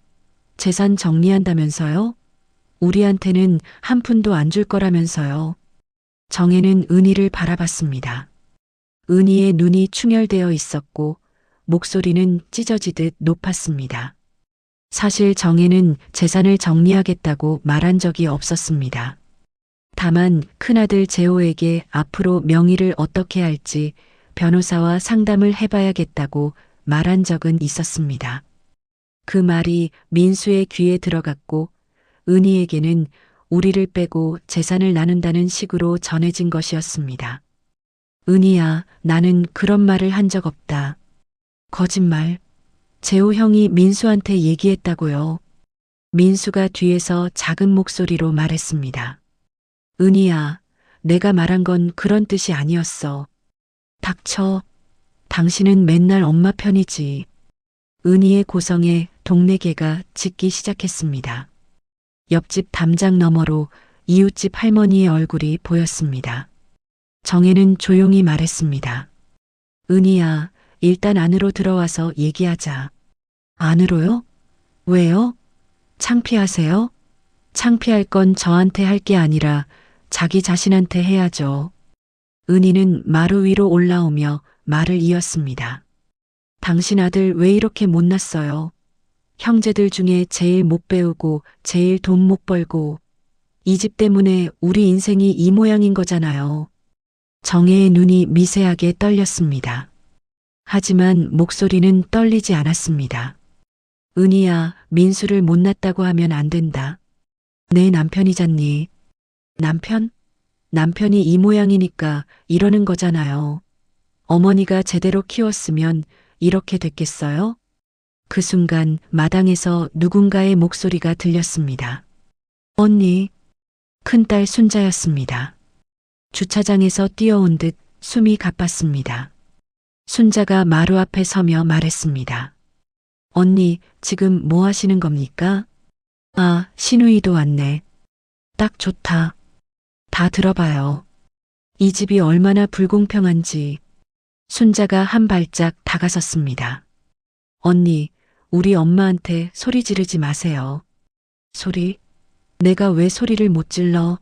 재산 정리한다면서요? 우리한테는 한 푼도 안 줄 거라면서요. 정혜는 은희를 바라봤습니다. 은희의 눈이 충혈되어 있었고 목소리는 찢어지듯 높았습니다. 사실 정혜는 재산을 정리하겠다고 말한 적이 없었습니다. 다만 큰아들 재호에게 앞으로 명의를 어떻게 할지 변호사와 상담을 해봐야겠다고 말한 적은 있었습니다. 그 말이 민수의 귀에 들어갔고 은희에게는 우리를 빼고 재산을 나눈다는 식으로 전해진 것이었습니다. 은희야, 나는 그런 말을 한 적 없다. 거짓말. 재호 형이 민수한테 얘기했다고요. 민수가 뒤에서 작은 목소리로 말했습니다. 은희야, 내가 말한 건 그런 뜻이 아니었어. 닥쳐. 당신은 맨날 엄마 편이지. 은희의 고성에 동네 개가 짖기 시작했습니다. 옆집 담장 너머로 이웃집 할머니의 얼굴이 보였습니다. 정혜는 조용히 말했습니다. 은희야, 일단 안으로 들어와서 얘기하자. 안으로요? 왜요? 창피하세요? 창피할 건 저한테 할 게 아니라 자기 자신한테 해야죠. 은희는 마루 위로 올라오며 말을 이었습니다. 당신 아들 왜 이렇게 못났어요? 형제들 중에 제일 못 배우고 제일 돈 못 벌고 이 집 때문에 우리 인생이 이 모양인 거잖아요. 정혜의 눈이 미세하게 떨렸습니다. 하지만 목소리는 떨리지 않았습니다. 은희야, 민수를 못났다고 하면 안 된다. 내 남편이잖니. 남편? 남편이 이 모양이니까 이러는 거잖아요. 어머니가 제대로 키웠으면 이렇게 됐겠어요? 그 순간 마당에서 누군가의 목소리가 들렸습니다. 언니, 큰딸 순자였습니다. 주차장에서 뛰어온 듯 숨이 가빴습니다. 순자가 마루 앞에 서며 말했습니다. 언니, 지금 뭐 하시는 겁니까? 아, 신우이도 왔네. 딱 좋다. 다 들어봐요. 이 집이 얼마나 불공평한지. 순자가 한 발짝 다가섰습니다. 언니, 우리 엄마한테 소리 지르지 마세요. 소리? 내가 왜 소리를 못 질러?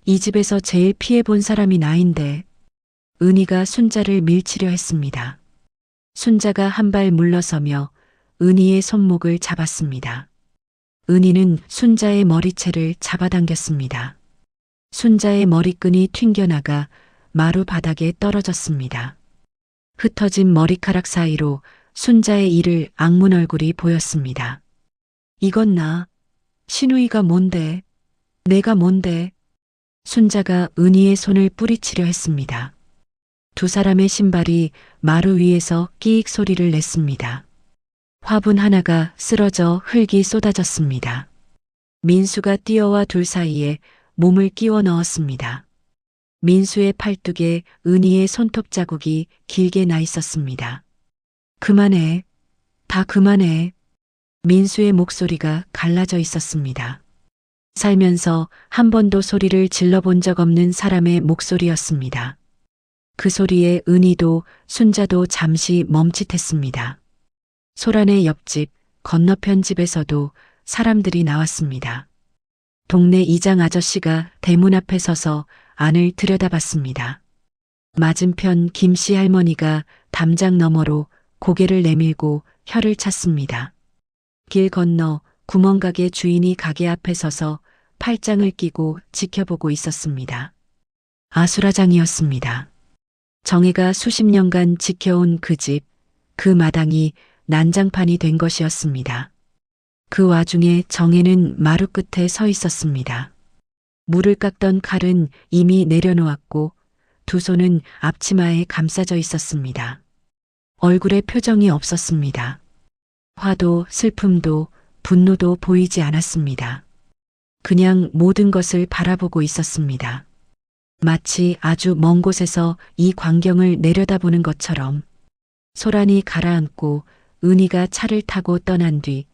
이 집에서 제일 피해본 사람이 나인데. 은희가 순자를 밀치려 했습니다. 순자가 한 발 물러서며 은희의 손목을 잡았습니다. 은희는 순자의 머리채를 잡아당겼습니다. 순자의 머리끈이 튕겨나가 마루 바닥에 떨어졌습니다. 흩어진 머리카락 사이로 순자의 이를 악문 얼굴이 보였습니다. 이건 나. 신우이가 뭔데? 내가 뭔데? 순자가 은희의 손을 뿌리치려 했습니다. 두 사람의 신발이 마루 위에서 끼익 소리를 냈습니다. 화분 하나가 쓰러져 흙이 쏟아졌습니다. 민수가 뛰어와 둘 사이에 몸을 끼워 넣었습니다. 민수의 팔뚝에 은희의 손톱 자국이 길게 나 있었습니다. 그만해. 다 그만해. 민수의 목소리가 갈라져 있었습니다. 살면서 한 번도 소리를 질러본 적 없는 사람의 목소리였습니다. 그 소리에 은희도 순자도 잠시 멈칫했습니다. 소란의 옆집, 건너편 집에서도 사람들이 나왔습니다. 동네 이장 아저씨가 대문 앞에 서서 안을 들여다봤습니다. 맞은편 김씨 할머니가 담장 너머로 고개를 내밀고 혀를 찼습니다. 길 건너 구멍가게 주인이 가게 앞에 서서 팔짱을 끼고 지켜보고 있었습니다. 아수라장이었습니다. 정혜가 수십 년간 지켜온 그 집, 그 마당이 난장판이 된 것이었습니다. 그 와중에 정혜는 마루 끝에 서 있었습니다. 물을 깎던 칼은 이미 내려놓았고 두 손은 앞치마에 감싸져 있었습니다. 얼굴에 표정이 없었습니다. 화도 슬픔도 분노도 보이지 않았습니다. 그냥 모든 것을 바라보고 있었습니다. 마치 아주 먼 곳에서 이 광경을 내려다보는 것처럼. 소란이 가라앉고 은희가 차를 타고 떠난 뒤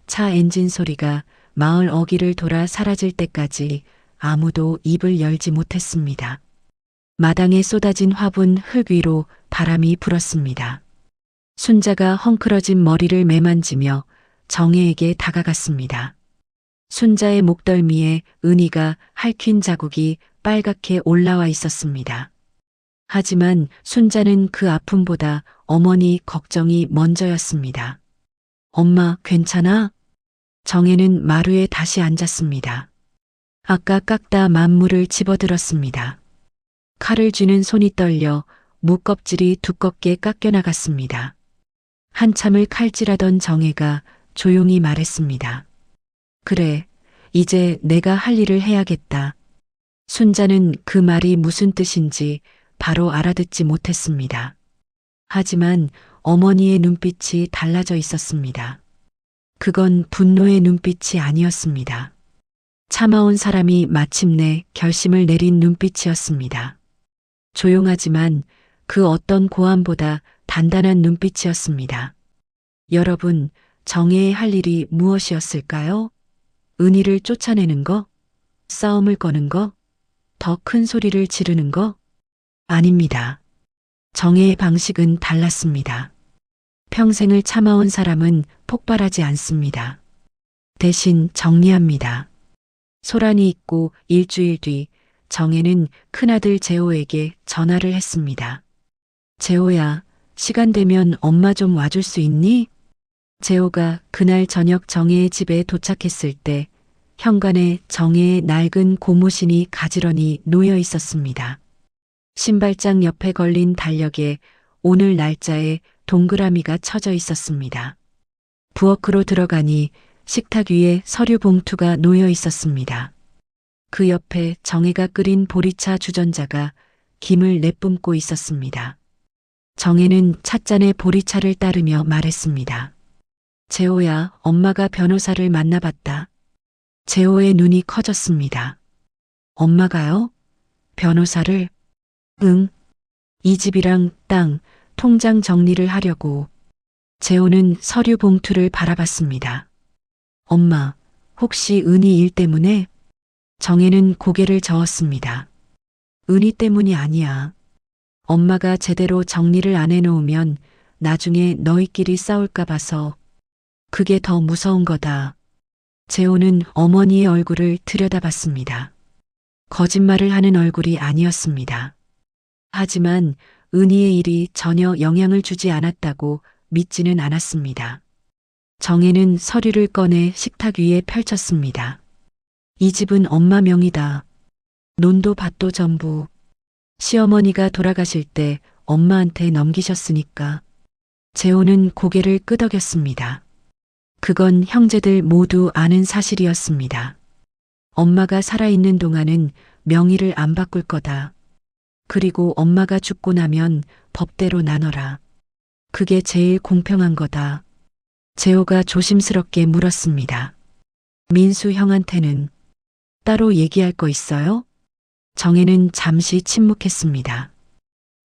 차 엔진 소리가 마을 어귀를 돌아 사라질 때까지 아무도 입을 열지 못했습니다. 마당에 쏟아진 화분 흙 위로 바람이 불었습니다. 순자가 헝클어진 머리를 매만지며 정혜에게 다가갔습니다. 순자의 목덜미에 은희가 핥힌 자국이 빨갛게 올라와 있었습니다. 하지만 순자는 그 아픔보다 어머니 걱정이 먼저였습니다. 엄마, 괜찮아? 정혜는 마루에 다시 앉았습니다. 아까 깎다 만물을 집어들었습니다. 칼을 쥐는 손이 떨려 무껍질이 두껍게 깎여나갔습니다. 한참을 칼질하던 정혜가 조용히 말했습니다. 그래, 이제 내가 할 일을 해야겠다. 순자는 그 말이 무슨 뜻인지 바로 알아듣지 못했습니다. 하지만 어머니의 눈빛이 달라져 있었습니다. 그건 분노의 눈빛이 아니었습니다. 참아온 사람이 마침내 결심을 내린 눈빛이었습니다. 조용하지만 그 어떤 고함보다 단단한 눈빛이었습니다. 여러분, 정혜의 할 일이 무엇이었을까요? 은희를 쫓아내는 거? 싸움을 거는 거? 더 큰 소리를 지르는 거? 아닙니다. 정혜의 방식은 달랐습니다. 평생을 참아온 사람은 폭발하지 않습니다. 대신 정리합니다. 소란이 있고 일주일 뒤 정혜는 큰아들 재호에게 전화를 했습니다. 재호야, 시간 되면 엄마 좀 와줄 수 있니? 재호가 그날 저녁 정혜의 집에 도착했을 때 현관에 정혜의 낡은 고무신이 가지런히 놓여 있었습니다. 신발장 옆에 걸린 달력에 오늘 날짜에 동그라미가 쳐져 있었습니다. 부엌으로 들어가니 식탁 위에 서류 봉투가 놓여 있었습니다. 그 옆에 정혜가 끓인 보리차 주전자가 김을 내뿜고 있었습니다. 정혜는 찻잔에 보리차를 따르며 말했습니다. 재호야, 엄마가 변호사를 만나봤다. 재호의 눈이 커졌습니다. 엄마가요? 변호사를? 응. 이 집이랑 땅, 통장 정리를 하려고. 재호는 서류 봉투를 바라봤습니다. 엄마, 혹시 은희 일 때문에? 정혜는 고개를 저었습니다. 은희 때문이 아니야. 엄마가 제대로 정리를 안 해놓으면 나중에 너희끼리 싸울까 봐서 그게 더 무서운 거다. 재호는 어머니의 얼굴을 들여다봤습니다. 거짓말을 하는 얼굴이 아니었습니다. 하지만 은희의 일이 전혀 영향을 주지 않았다고 믿지는 않았습니다. 정혜는 서류를 꺼내 식탁 위에 펼쳤습니다. 이 집은 엄마 명의다. 논도 밭도 전부. 시어머니가 돌아가실 때 엄마한테 넘기셨으니까. 재호는 고개를 끄덕였습니다. 그건 형제들 모두 아는 사실이었습니다. 엄마가 살아있는 동안은 명의를 안 바꿀 거다. 그리고 엄마가 죽고 나면 법대로 나눠라. 그게 제일 공평한 거다. 재호가 조심스럽게 물었습니다. 민수 형한테는 따로 얘기할 거 있어요? 정혜는 잠시 침묵했습니다.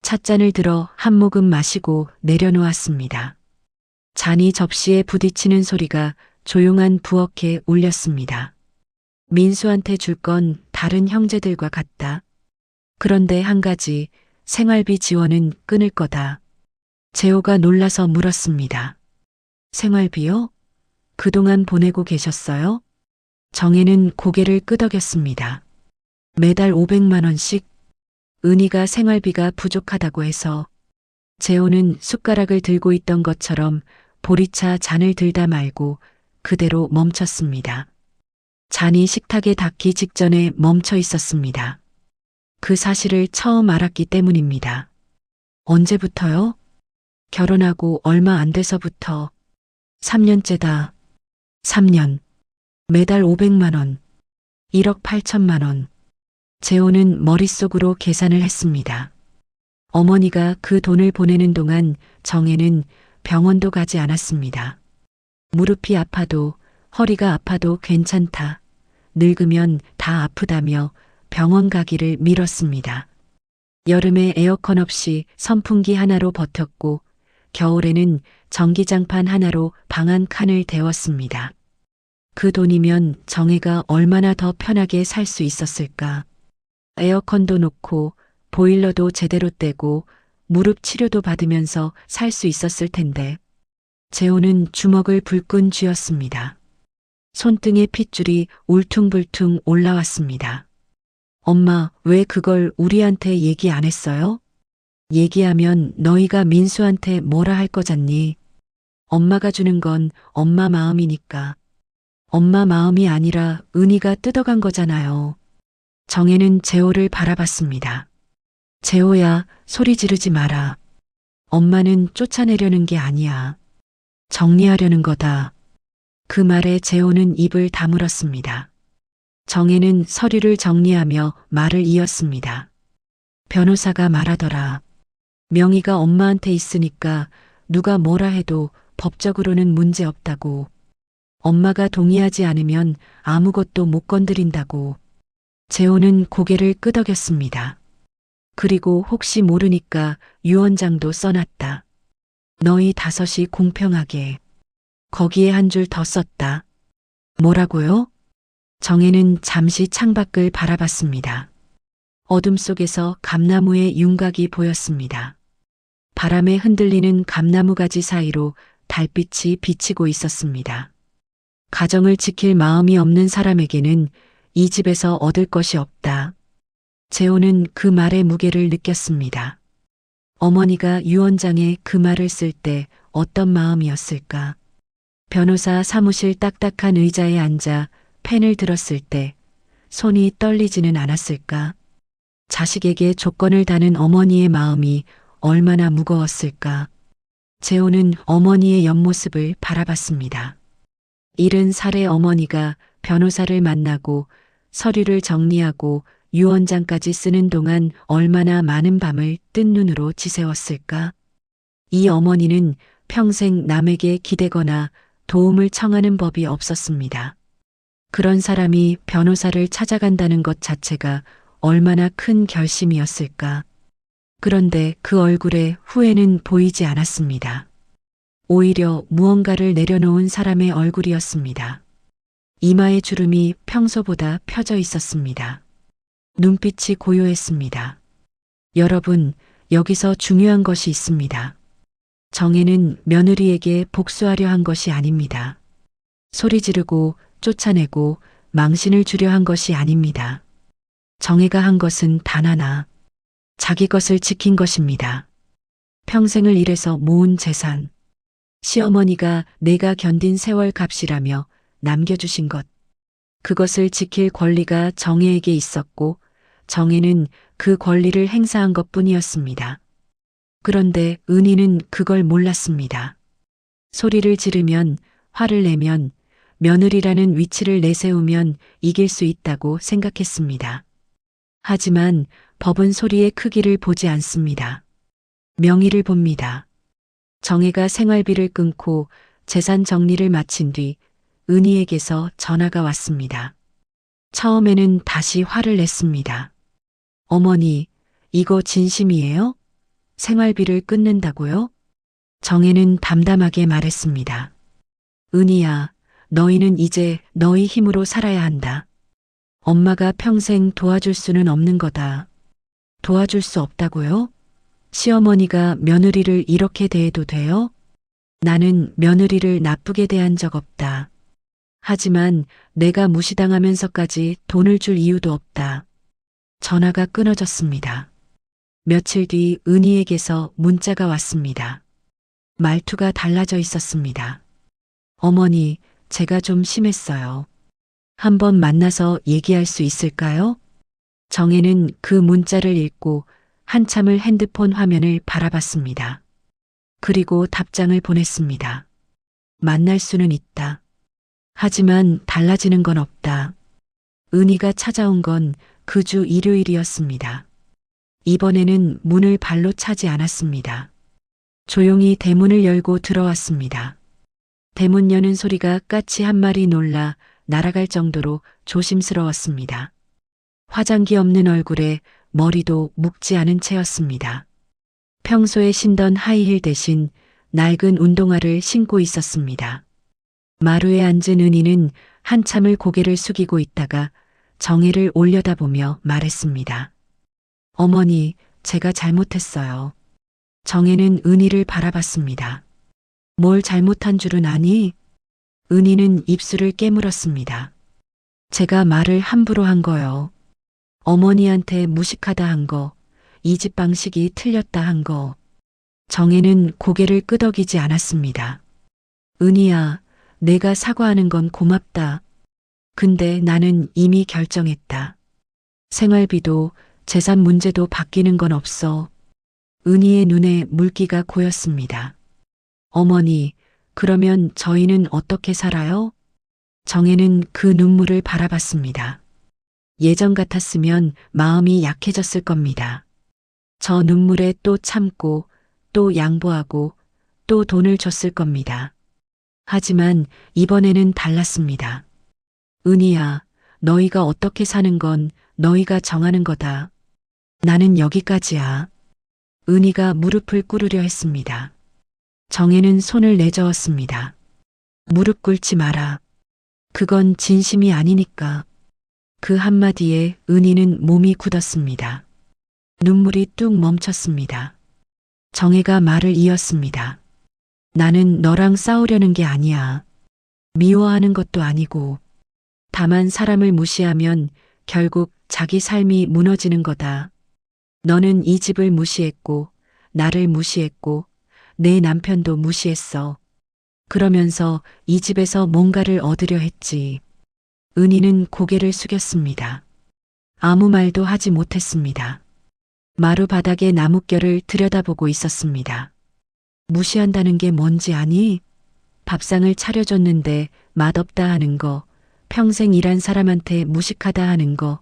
찻잔을 들어 한 모금 마시고 내려놓았습니다. 잔이 접시에 부딪히는 소리가 조용한 부엌에 울렸습니다. 민수한테 줄 건 다른 형제들과 같다. 그런데 한 가지, 생활비 지원은 끊을 거다. 재호가 놀라서 물었습니다. 생활비요? 그동안 보내고 계셨어요? 정혜는 고개를 끄덕였습니다. 매달 500만 원씩? 은희가 생활비가 부족하다고 해서. 재호는 숟가락을 들고 있던 것처럼 보리차 잔을 들다 말고 그대로 멈췄습니다. 잔이 식탁에 닿기 직전에 멈춰 있었습니다. 그 사실을 처음 알았기 때문입니다. 언제부터요? 결혼하고 얼마 안 돼서부터. 3년째다. 3년. 매달 500만 원. 1억 8천만 원. 재호는 머릿속으로 계산을 했습니다. 어머니가 그 돈을 보내는 동안 정혜는 병원도 가지 않았습니다. 무릎이 아파도 허리가 아파도 괜찮다. 늙으면 다 아프다며 병원 가기를 미뤘습니다. 여름에 에어컨 없이 선풍기 하나로 버텼고 겨울에는 전기장판 하나로 방 한 칸을 데웠습니다. 그 돈이면 정혜가 얼마나 더 편하게 살 수 있었을까. 에어컨도 놓고 보일러도 제대로 떼고 무릎 치료도 받으면서 살 수 있었을 텐데. 재호는 주먹을 불끈 쥐었습니다. 손등에 핏줄이 울퉁불퉁 올라왔습니다. 엄마, 왜 그걸 우리한테 얘기 안 했어요? 얘기하면 너희가 민수한테 뭐라 할 거잖니. 엄마가 주는 건 엄마 마음이니까. 엄마 마음이 아니라 은희가 뜯어간 거잖아요. 정혜는 재호를 바라봤습니다. 재호야, 소리 지르지 마라. 엄마는 쫓아내려는 게 아니야. 정리하려는 거다. 그 말에 재호는 입을 다물었습니다. 정혜는 서류를 정리하며 말을 이었습니다. 변호사가 말하더라. 명의가 엄마한테 있으니까 누가 뭐라 해도 법적으로는 문제 없다고. 엄마가 동의하지 않으면 아무것도 못 건드린다고. 재호는 고개를 끄덕였습니다. 그리고 혹시 모르니까 유언장도 써놨다. 너희 다섯이 공평하게. 거기에 한 줄 더 썼다. 뭐라고요? 정혜는 잠시 창밖을 바라봤습니다. 어둠 속에서 감나무의 윤곽이 보였습니다. 바람에 흔들리는 감나무 가지 사이로 달빛이 비치고 있었습니다. 가정을 지킬 마음이 없는 사람에게는 이 집에서 얻을 것이 없다. 재호는 그 말의 무게를 느꼈습니다. 어머니가 유언장에 그 말을 쓸 때 어떤 마음이었을까? 변호사 사무실 딱딱한 의자에 앉아 펜을 들었을 때 손이 떨리지는 않았을까? 자식에게 조건을 다는 어머니의 마음이 얼마나 무거웠을까? 재호는 어머니의 옆모습을 바라봤습니다. 70살의 어머니가 변호사를 만나고 서류를 정리하고 유언장까지 쓰는 동안 얼마나 많은 밤을 뜬 눈으로 지새웠을까? 이 어머니는 평생 남에게 기대거나 도움을 청하는 법이 없었습니다. 그런 사람이 변호사를 찾아간다는 것 자체가 얼마나 큰 결심이었을까? 그런데 그 얼굴에 후회는 보이지 않았습니다. 오히려 무언가를 내려놓은 사람의 얼굴이었습니다. 이마의 주름이 평소보다 펴져 있었습니다. 눈빛이 고요했습니다. 여러분, 여기서 중요한 것이 있습니다. 정혜는 며느리에게 복수하려 한 것이 아닙니다. 소리 지르고 쫓아내고 망신을 주려 한 것이 아닙니다. 정혜가 한 것은 단 하나, 자기 것을 지킨 것입니다. 평생을 일해서 모은 재산, 시어머니가 내가 견딘 세월 값이라며 남겨주신 것, 그것을 지킬 권리가 정혜에게 있었고 정혜는 그 권리를 행사한 것뿐이었습니다. 그런데 은희는 그걸 몰랐습니다. 소리를 지르면, 화를 내면, 며느리라는 위치를 내세우면 이길 수 있다고 생각했습니다. 하지만 법은 소리의 크기를 보지 않습니다. 명의를 봅니다. 정혜가 생활비를 끊고 재산 정리를 마친 뒤 은희에게서 전화가 왔습니다. 처음에는 다시 화를 냈습니다. 어머니, 이거 진심이에요? 생활비를 끊는다고요? 정혜는 담담하게 말했습니다. 은희야, 너희는 이제 너희 힘으로 살아야 한다. 엄마가 평생 도와줄 수는 없는 거다. 도와줄 수 없다고요? 시어머니가 며느리를 이렇게 대해도 돼요? 나는 며느리를 나쁘게 대한 적 없다. 하지만 내가 무시당하면서까지 돈을 줄 이유도 없다. 전화가 끊어졌습니다. 며칠 뒤 은희에게서 문자가 왔습니다. 말투가 달라져 있었습니다. 어머니, 제가 좀 심했어요. 한번 만나서 얘기할 수 있을까요? 정혜는 그 문자를 읽고 한참을 핸드폰 화면을 바라봤습니다. 그리고 답장을 보냈습니다. 만날 수는 있다. 하지만 달라지는 건 없다. 은희가 찾아온 건 그 주 일요일이었습니다. 이번에는 문을 발로 차지 않았습니다. 조용히 대문을 열고 들어왔습니다. 대문 여는 소리가 까치 한 마리 놀라 날아갈 정도로 조심스러웠습니다. 화장기 없는 얼굴에 머리도 묶지 않은 채였습니다. 평소에 신던 하이힐 대신 낡은 운동화를 신고 있었습니다. 마루에 앉은 은희는 한참을 고개를 숙이고 있다가 정혜를 올려다보며 말했습니다. 어머니, 제가 잘못했어요. 정혜는 은희를 바라봤습니다. 뭘 잘못한 줄은 아니? 은희는 입술을 깨물었습니다. 제가 말을 함부로 한 거요. 어머니한테 무식하다 한 거, 이 집 방식이 틀렸다 한 거. 정혜는 고개를 끄덕이지 않았습니다. 은희야, 내가 사과하는 건 고맙다. 근데 나는 이미 결정했다. 생활비도 재산 문제도 바뀌는 건 없어. 은희의 눈에 물기가 고였습니다. 어머니, 그러면 저희는 어떻게 살아요? 정혜는 그 눈물을 바라봤습니다. 예전 같았으면 마음이 약해졌을 겁니다. 저 눈물에 또 참고, 또 양보하고, 또 돈을 줬을 겁니다. 하지만 이번에는 달랐습니다. 은희야, 너희가 어떻게 사는 건 너희가 정하는 거다. 나는 여기까지야. 은희가 무릎을 꿇으려 했습니다. 정혜는 손을 내저었습니다. 무릎 꿇지 마라. 그건 진심이 아니니까. 그 한마디에 은희는 몸이 굳었습니다. 눈물이 뚝 멈췄습니다. 정혜가 말을 이었습니다. 나는 너랑 싸우려는 게 아니야. 미워하는 것도 아니고. 다만 사람을 무시하면 결국 자기 삶이 무너지는 거다. 너는 이 집을 무시했고, 나를 무시했고, 내 남편도 무시했어. 그러면서 이 집에서 뭔가를 얻으려 했지. 은희는 고개를 숙였습니다. 아무 말도 하지 못했습니다. 마루 바닥의 나뭇결을 들여다보고 있었습니다. 무시한다는 게 뭔지 아니? 밥상을 차려줬는데 맛없다 하는 거, 평생 일한 사람한테 무식하다 하는 거,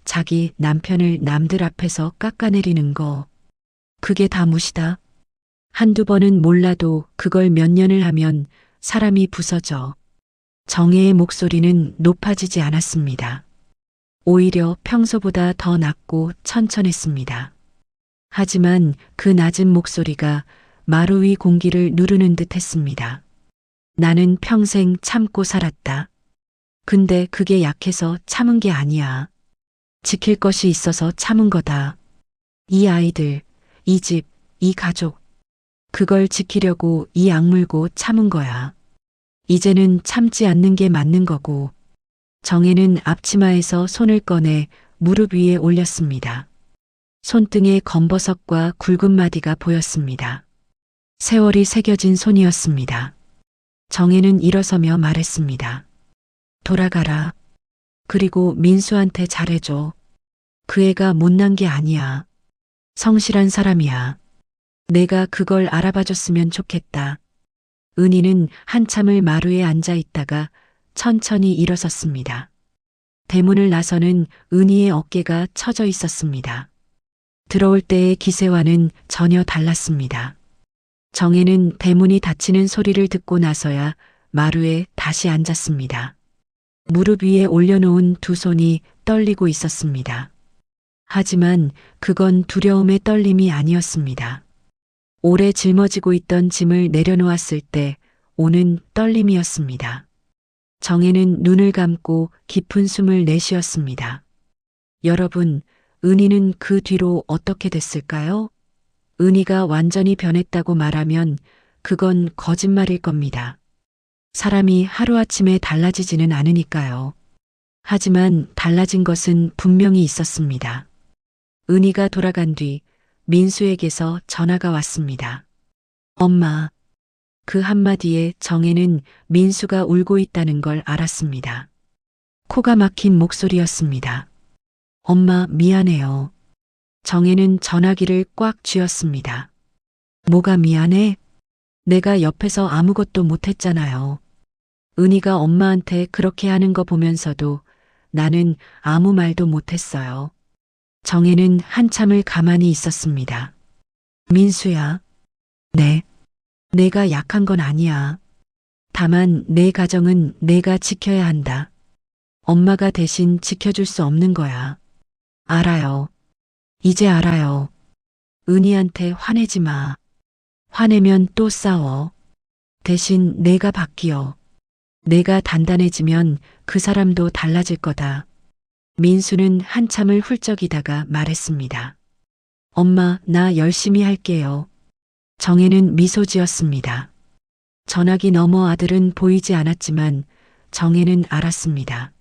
자기 남편을 남들 앞에서 깎아내리는 거. 그게 다 무시다. 한두 번은 몰라도 그걸 몇 년을 하면 사람이 부서져. 정혜의 목소리는 높아지지 않았습니다. 오히려 평소보다 더 낮고 천천했습니다. 하지만 그 낮은 목소리가 마루 위 공기를 누르는 듯 했습니다. 나는 평생 참고 살았다. 근데 그게 약해서 참은 게 아니야. 지킬 것이 있어서 참은 거다. 이 아이들, 이 집, 이 가족. 그걸 지키려고 이 악물고 참은 거야. 이제는 참지 않는 게 맞는 거고. 정혜는 앞치마에서 손을 꺼내 무릎 위에 올렸습니다. 손등에 검버섯과 굵은 마디가 보였습니다. 세월이 새겨진 손이었습니다. 정혜는 일어서며 말했습니다. 돌아가라. 그리고 민수한테 잘해줘. 그 애가 못난 게 아니야. 성실한 사람이야. 내가 그걸 알아봐줬으면 좋겠다. 은희는 한참을 마루에 앉아 있다가 천천히 일어섰습니다. 대문을 나서는 은희의 어깨가 처져 있었습니다. 들어올 때의 기세와는 전혀 달랐습니다. 정혜는 대문이 닫히는 소리를 듣고 나서야 마루에 다시 앉았습니다. 무릎 위에 올려놓은 두 손이 떨리고 있었습니다. 하지만 그건 두려움의 떨림이 아니었습니다. 오래 짊어지고 있던 짐을 내려놓았을 때 오는 떨림이었습니다. 정혜는 눈을 감고 깊은 숨을 내쉬었습니다. 여러분, 은희는 그 뒤로 어떻게 됐을까요? 은희가 완전히 변했다고 말하면 그건 거짓말일 겁니다. 사람이 하루아침에 달라지지는 않으니까요. 하지만 달라진 것은 분명히 있었습니다. 은희가 돌아간 뒤 민수에게서 전화가 왔습니다. 엄마. 그 한마디에 정혜는 민수가 울고 있다는 걸 알았습니다. 코가 막힌 목소리였습니다. 엄마, 미안해요. 정혜는 전화기를 꽉 쥐었습니다. 뭐가 미안해? 내가 옆에서 아무것도 못했잖아요. 은희가 엄마한테 그렇게 하는 거 보면서도 나는 아무 말도 못했어요. 정혜는 한참을 가만히 있었습니다. 민수야. 네. 내가 약한 건 아니야. 다만 내 가정은 내가 지켜야 한다. 엄마가 대신 지켜줄 수 없는 거야. 알아요. 이제 알아요. 은희한테 화내지 마. 화내면 또 싸워. 대신 내가 바뀌어. 내가 단단해지면 그 사람도 달라질 거다. 민수는 한참을 훌쩍이다가 말했습니다. 엄마, 나 열심히 할게요. 정혜는 미소 지었습니다. 전화기 너머 아들은 보이지 않았지만 정혜는 알았습니다.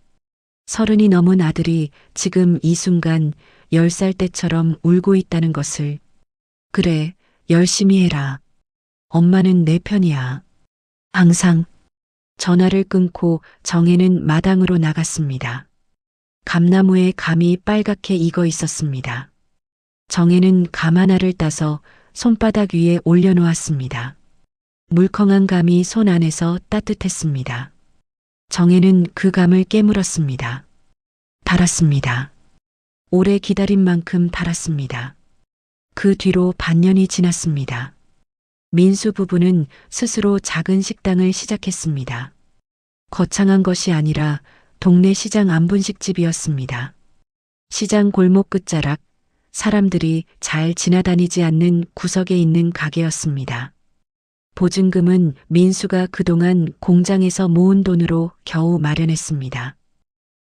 30이 넘은 아들이 지금 이 순간 10살 때처럼 울고 있다는 것을. 그래, 열심히 해라. 엄마는 내 편이야. 항상. 전화를 끊고 정혜는 마당으로 나갔습니다. 감나무에 감이 빨갛게 익어 있었습니다. 정혜는 감 하나를 따서 손바닥 위에 올려놓았습니다. 물컹한 감이 손 안에서 따뜻했습니다. 정혜는 그 감을 깨물었습니다. 달았습니다. 오래 기다린 만큼 달았습니다. 그 뒤로 반년이 지났습니다. 민수 부부는 스스로 작은 식당을 시작했습니다. 거창한 것이 아니라 동네 시장 안분식집이었습니다. 시장 골목 끝자락, 사람들이 잘 지나다니지 않는 구석에 있는 가게였습니다. 보증금은 민수가 그동안 공장에서 모은 돈으로 겨우 마련했습니다.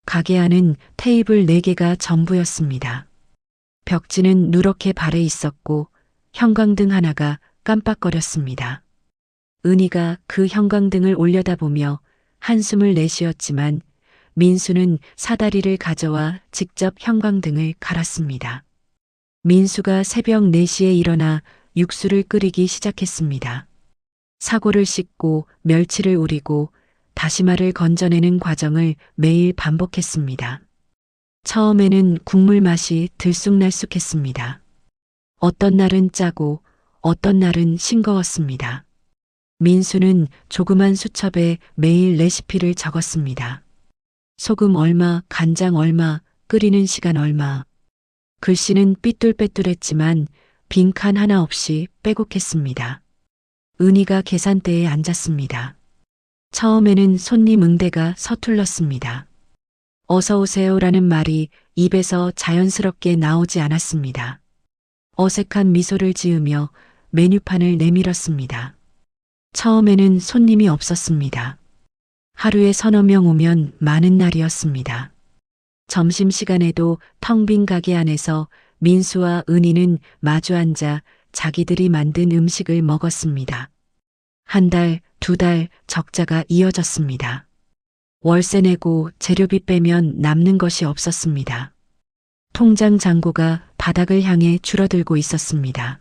가게 안은 테이블 4개가 전부였습니다. 벽지는 누렇게 발해 있었고 형광등 하나가 깜빡거렸습니다. 은희가 그 형광등을 올려다보며 한숨을 내쉬었지만 민수는 사다리를 가져와 직접 형광등을 갈았습니다. 민수가 새벽 4시에 일어나 육수를 끓이기 시작했습니다. 사고를 씻고 멸치를 우리고 다시마를 건져내는 과정을 매일 반복했습니다. 처음에는 국물 맛이 들쑥날쑥했습니다. 어떤 날은 짜고 어떤 날은 싱거웠습니다. 민수는 조그만 수첩에 매일 레시피를 적었습니다. 소금 얼마, 간장 얼마, 끓이는 시간 얼마. 글씨는 삐뚤빼뚤했지만 빈칸 하나 없이 빼곡했습니다. 은희가 계산대에 앉았습니다. 처음에는 손님 응대가 서툴렀습니다. 어서 오세요라는 말이 입에서 자연스럽게 나오지 않았습니다. 어색한 미소를 지으며 메뉴판을 내밀었습니다. 처음에는 손님이 없었습니다. 하루에 서너 명 오면 많은 날이었습니다. 점심시간에도 텅 빈 가게 안에서 민수와 은희는 마주 앉아 자기들이 만든 음식을 먹었습니다. 한 달, 2달 적자가 이어졌습니다. 월세 내고 재료비 빼면 남는 것이 없었습니다. 통장 잔고가 바닥을 향해 줄어들고 있었습니다.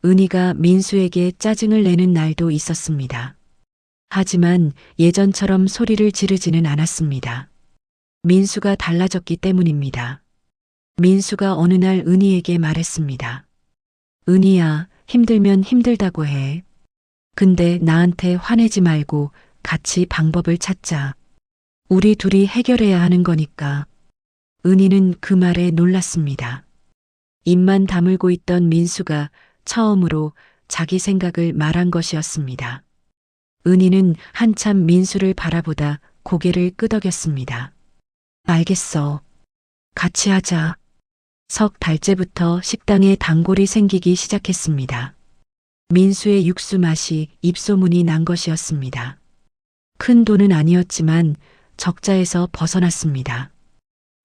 은희가 민수에게 짜증을 내는 날도 있었습니다. 하지만 예전처럼 소리를 지르지는 않았습니다. 민수가 달라졌기 때문입니다. 민수가 어느 날 은희에게 말했습니다. 은희야, 힘들면 힘들다고 해. 근데 나한테 화내지 말고 같이 방법을 찾자. 우리 둘이 해결해야 하는 거니까. 은희는 그 말에 놀랐습니다. 입만 다물고 있던 민수가 처음으로 자기 생각을 말한 것이었습니다. 은희는 한참 민수를 바라보다 고개를 끄덕였습니다. 알겠어. 같이 하자. 석 달째부터 식당에 단골이 생기기 시작했습니다. 민수의 육수 맛이 입소문이 난 것이었습니다. 큰 돈은 아니었지만 적자에서 벗어났습니다.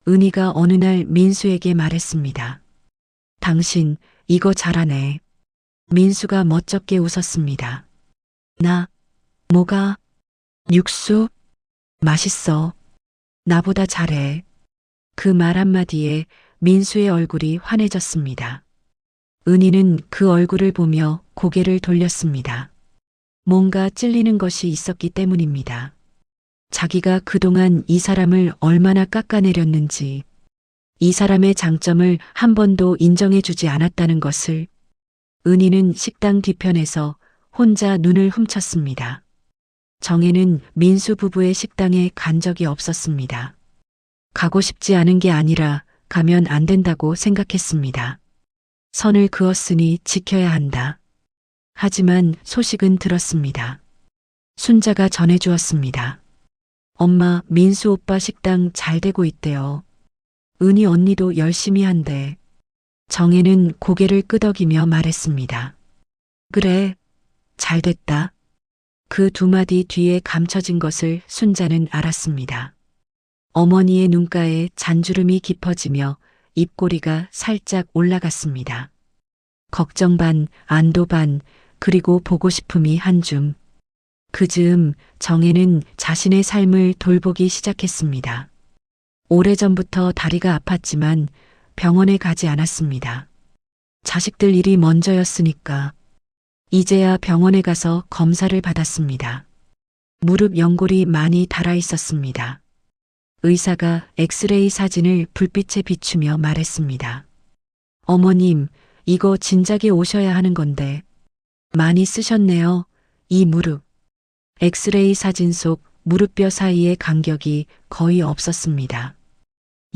은희가 어느 날 민수에게 말했습니다. 당신 이거 잘하네. 민수가 멋쩍게 웃었습니다. 나, 뭐가? 육수? 맛있어. 나보다 잘해. 그 말 한마디에 민수의 얼굴이 환해졌습니다. 은희는 그 얼굴을 보며 고개를 돌렸습니다. 뭔가 찔리는 것이 있었기 때문입니다. 자기가 그동안 이 사람을 얼마나 깎아내렸는지, 이 사람의 장점을 한 번도 인정해주지 않았다는 것을. 은희는 식당 뒤편에서 혼자 눈을 훔쳤습니다. 정혜는 민수 부부의 식당에 간 적이 없었습니다. 가고 싶지 않은 게 아니라 가면 안 된다고 생각했습니다. 선을 그었으니 지켜야 한다. 하지만 소식은 들었습니다. 순자가 전해주었습니다. 엄마, 민수 오빠 식당 잘 되고 있대요. 은희 언니도 열심히 한대. 정혜는 고개를 끄덕이며 말했습니다. 그래, 잘 됐다. 그 두 마디 뒤에 감춰진 것을 순자는 알았습니다. 어머니의 눈가에 잔주름이 깊어지며 입꼬리가 살짝 올라갔습니다. 걱정 반, 안도 반, 그리고 보고 싶음이 한 줌. 그 즈음 정혜는 자신의 삶을 돌보기 시작했습니다. 오래전부터 다리가 아팠지만 병원에 가지 않았습니다. 자식들 일이 먼저였으니까. 이제야 병원에 가서 검사를 받았습니다. 무릎 연골이 많이 닳아 있었습니다. 의사가 엑스레이 사진을 불빛에 비추며 말했습니다. 어머님, 이거 진작에 오셔야 하는 건데. 많이 쓰셨네요. 이 무릎. 엑스레이 사진 속 무릎뼈 사이의 간격이 거의 없었습니다.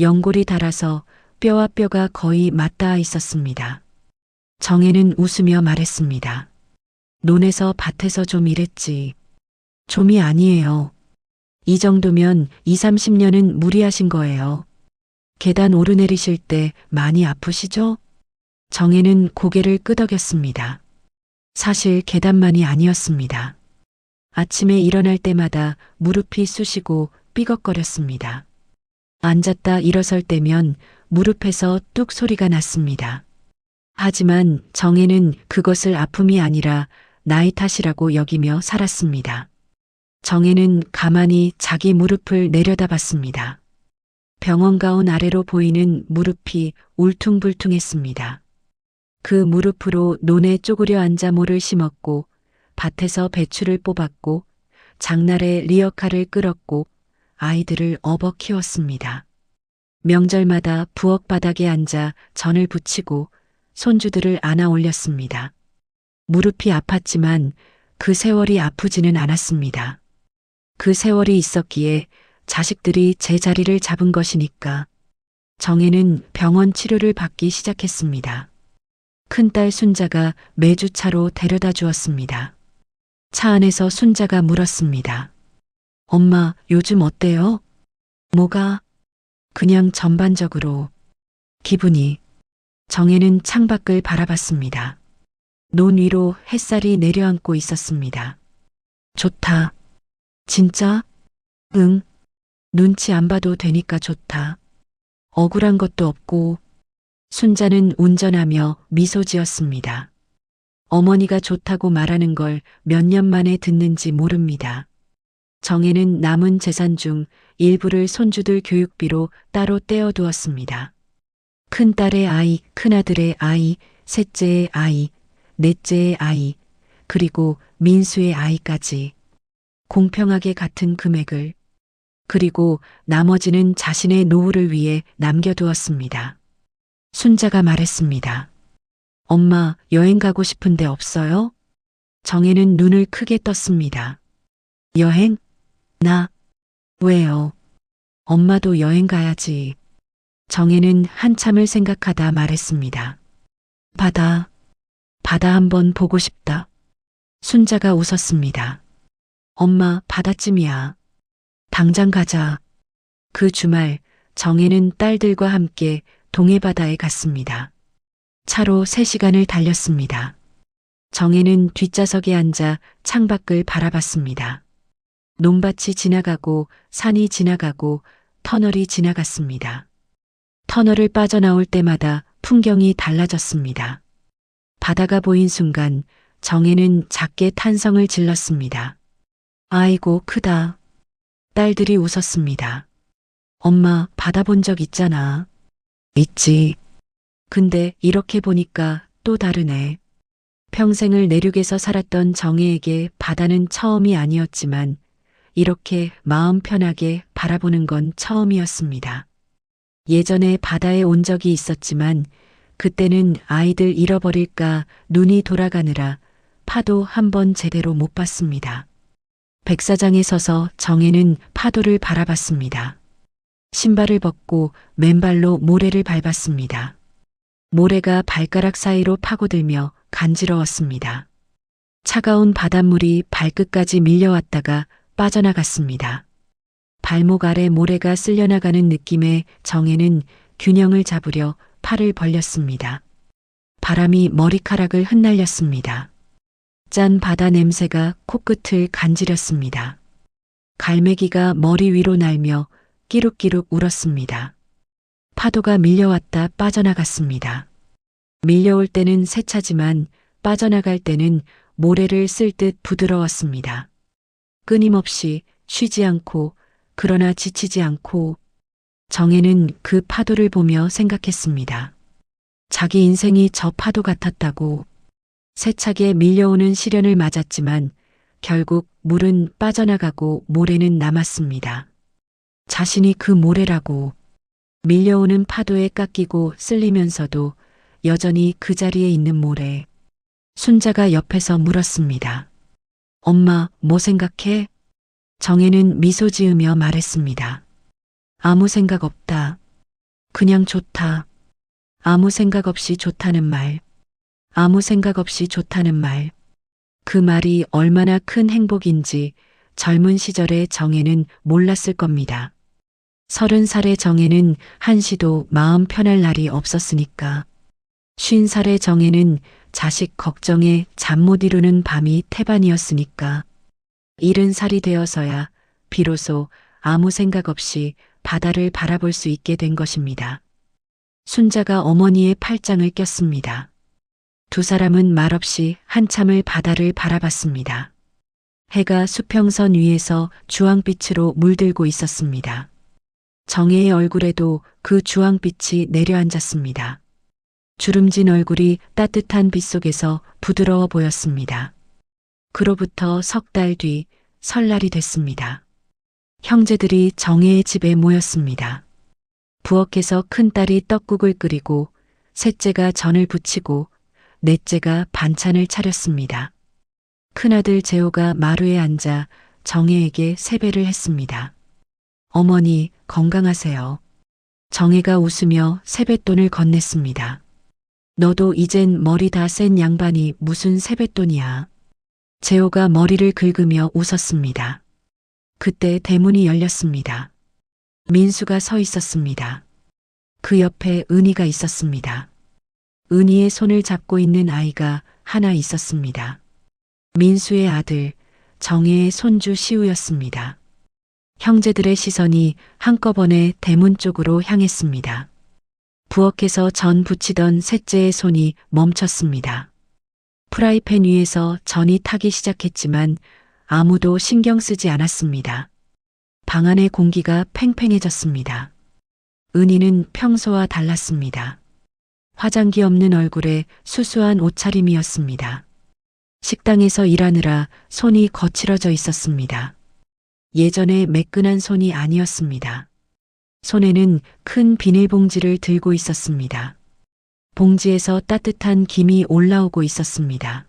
연골이 닳아서 뼈와 뼈가 거의 맞닿아 있었습니다. 정혜는 웃으며 말했습니다. 논에서 밭에서 좀 일했지. 좀이 아니에요. 이 정도면 2, 30년은 무리하신 거예요. 계단 오르내리실 때 많이 아프시죠? 정혜는 고개를 끄덕였습니다. 사실 계단만이 아니었습니다. 아침에 일어날 때마다 무릎이 쑤시고 삐걱거렸습니다. 앉았다 일어설 때면 무릎에서 뚝 소리가 났습니다. 하지만 정혜는 그것을 아픔이 아니라 나이 탓이라고 여기며 살았습니다. 정혜는 가만히 자기 무릎을 내려다봤습니다. 병원 가운 아래로 보이는 무릎이 울퉁불퉁했습니다. 그 무릎으로 논에 쪼그려 앉아 모를 심었고 밭에서 배추를 뽑았고 장날에 리어카를 끌었고 아이들을 업어 키웠습니다. 명절마다 부엌 바닥에 앉아 전을 부치고 손주들을 안아 올렸습니다. 무릎이 아팠지만 그 세월이 아프지는 않았습니다. 그 세월이 있었기에 자식들이 제 자리를 잡은 것이니까. 정혜는 병원 치료를 받기 시작했습니다. 큰딸 순자가 매주 차로 데려다 주었습니다. 차 안에서 순자가 물었습니다. 엄마, 요즘 어때요? 뭐가? 그냥 전반적으로. 기분이. 정혜는 창밖을 바라봤습니다. 논 위로 햇살이 내려앉고 있었습니다. 좋다. 진짜? 응. 눈치 안 봐도 되니까 좋다. 억울한 것도 없고. 순자는 운전하며 미소 지었습니다. 어머니가 좋다고 말하는 걸 몇 년 만에 듣는지 모릅니다. 정혜는 남은 재산 중 일부를 손주들 교육비로 따로 떼어두었습니다. 큰딸의 아이, 큰아들의 아이, 셋째의 아이, 넷째의 아이, 그리고 민수의 아이까지 공평하게 같은 금액을, 그리고 나머지는 자신의 노후를 위해 남겨두었습니다. 순자가 말했습니다. 엄마, 여행 가고 싶은데 없어요? 정혜는 눈을 크게 떴습니다. 여행? 나? 왜요? 엄마도 여행 가야지. 정혜는 한참을 생각하다 말했습니다. 바다 한번 보고 싶다. 순자가 웃었습니다. 엄마, 바다쯤이야. 당장 가자. 그 주말 정혜는 딸들과 함께 동해바다에 갔습니다. 차로 3시간을 달렸습니다. 정혜는 뒷좌석에 앉아 창밖을 바라봤습니다. 논밭이 지나가고 산이 지나가고 터널이 지나갔습니다. 터널을 빠져나올 때마다 풍경이 달라졌습니다. 바다가 보인 순간 정혜는 작게 탄성을 질렀습니다. 아이고, 크다. 딸들이 웃었습니다. 엄마, 바다 본 적 있잖아. 있지. 근데 이렇게 보니까 또 다르네. 평생을 내륙에서 살았던 정혜에게 바다는 처음이 아니었지만 이렇게 마음 편하게 바라보는 건 처음이었습니다. 예전에 바다에 온 적이 있었지만 그때는 아이들 잃어버릴까 눈이 돌아가느라 파도 한 번 제대로 못 봤습니다. 백사장에 서서 정혜는 파도를 바라봤습니다. 신발을 벗고 맨발로 모래를 밟았습니다. 모래가 발가락 사이로 파고들며 간지러웠습니다. 차가운 바닷물이 발끝까지 밀려왔다가 빠져나갔습니다. 발목 아래 모래가 쓸려나가는 느낌에 정혜는 균형을 잡으려 팔을 벌렸습니다. 바람이 머리카락을 흩날렸습니다. 짠 바다 냄새가 코끝을 간지렸습니다. 갈매기가 머리 위로 날며 끼룩끼룩 울었습니다. 파도가 밀려왔다 빠져나갔습니다. 밀려올 때는 세차지만 빠져나갈 때는 모래를 쓸 듯 부드러웠습니다. 끊임없이 쉬지 않고 그러나 지치지 않고. 정혜는 그 파도를 보며 생각했습니다. 자기 인생이 저 파도 같았다고. 세차게 밀려오는 시련을 맞았지만 결국 물은 빠져나가고 모래는 남았습니다. 자신이 그 모래라고. 밀려오는 파도에 깎이고 쓸리면서도 여전히 그 자리에 있는 모래. 순자가 옆에서 물었습니다. 엄마, 뭐 생각해? 정혜는 미소 지으며 말했습니다. 아무 생각 없다. 그냥 좋다. 아무 생각 없이 좋다는 말. 아무 생각 없이 좋다는 말. 그 말이 얼마나 큰 행복인지 젊은 시절의 정혜는 몰랐을 겁니다. 30살의 정혜는 한시도 마음 편할 날이 없었으니까. 50살의 정혜는 자식 걱정에 잠 못 이루는 밤이 태반이었으니까. 70살이 되어서야 비로소 아무 생각 없이 바다를 바라볼 수 있게 된 것입니다. 순자가 어머니의 팔짱을 꼈습니다. 두 사람은 말없이 한참을 바다를 바라봤습니다. 해가 수평선 위에서 주황빛으로 물들고 있었습니다. 정혜의 얼굴에도 그 주황빛이 내려앉았습니다. 주름진 얼굴이 따뜻한 빛 속에서 부드러워 보였습니다. 그로부터 석 달 뒤 설날이 됐습니다. 형제들이 정혜의 집에 모였습니다. 부엌에서 큰딸이 떡국을 끓이고 셋째가 전을 부치고 넷째가 반찬을 차렸습니다. 큰아들 재호가 마루에 앉아 정혜에게 세배를 했습니다. 어머니, 건강하세요. 정혜가 웃으며 세뱃돈을 건넸습니다. 너도 이젠 머리 다 센 양반이 무슨 세뱃돈이야. 재호가 머리를 긁으며 웃었습니다. 그때 대문이 열렸습니다. 민수가 서 있었습니다. 그 옆에 은희가 있었습니다. 은희의 손을 잡고 있는 아이가 하나 있었습니다. 민수의 아들, 정혜의 손주 시우였습니다. 형제들의 시선이 한꺼번에 대문 쪽으로 향했습니다. 부엌에서 전 부치던 셋째의 손이 멈췄습니다. 프라이팬 위에서 전이 타기 시작했지만 아무도 신경 쓰지 않았습니다. 방 안의 공기가 팽팽해졌습니다. 은희는 평소와 달랐습니다. 화장기 없는 얼굴에 수수한 옷차림이었습니다. 식당에서 일하느라 손이 거칠어져 있었습니다. 예전에 매끈한 손이 아니었습니다. 손에는 큰 비닐봉지를 들고 있었습니다. 봉지에서 따뜻한 김이 올라오고 있었습니다.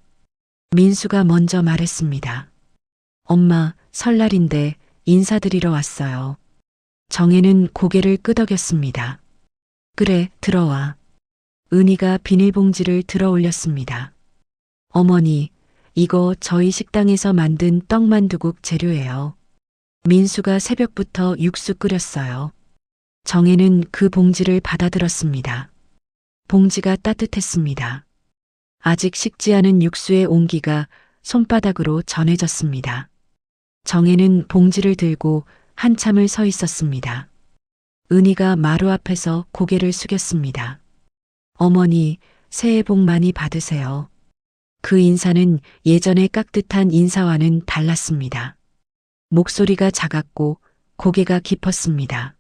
민수가 먼저 말했습니다. 엄마, 설날인데 인사드리러 왔어요. 정혜는 고개를 끄덕였습니다. 그래, 들어와. 은희가 비닐봉지를 들어 올렸습니다. 어머니, 이거 저희 식당에서 만든 떡만두국 재료예요. 민수가 새벽부터 육수 끓였어요. 정혜는 그 봉지를 받아들었습니다. 봉지가 따뜻했습니다. 아직 식지 않은 육수의 온기가 손바닥으로 전해졌습니다. 정혜는 봉지를 들고 한참을 서 있었습니다. 은희가 마루 앞에서 고개를 숙였습니다. 어머니, 새해 복 많이 받으세요. 그 인사는 예전의 깍듯한 인사와는 달랐습니다. 목소리가 작았고 고개가 깊었습니다.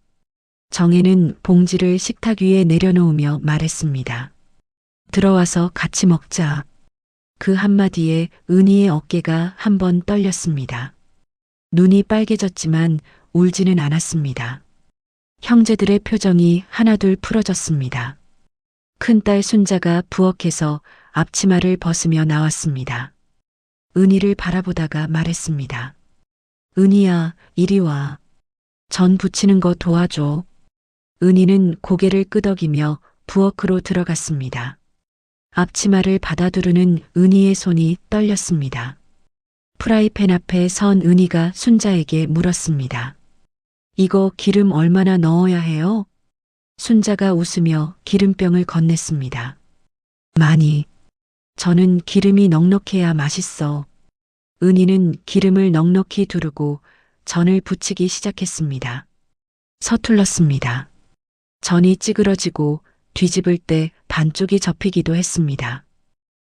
정혜는 봉지를 식탁 위에 내려놓으며 말했습니다. 들어와서 같이 먹자. 그 한마디에 은희의 어깨가 한번 떨렸습니다. 눈이 빨개졌지만 울지는 않았습니다. 형제들의 표정이 하나둘 풀어졌습니다. 큰딸 순자가 부엌에서 앞치마를 벗으며 나왔습니다. 은희를 바라보다가 말했습니다. 은희야, 이리 와. 전 부치는 거 도와줘. 은희는 고개를 끄덕이며 부엌으로 들어갔습니다. 앞치마를 받아두르는 은희의 손이 떨렸습니다. 프라이팬 앞에 선 은희가 순자에게 물었습니다. 이거 기름 얼마나 넣어야 해요? 순자가 웃으며 기름병을 건넸습니다. 많이. 저는 기름이 넉넉해야 맛있어. 은희는 기름을 넉넉히 두르고 전을 부치기 시작했습니다. 서툴렀습니다. 전이 찌그러지고 뒤집을 때 반쪽이 접히기도 했습니다.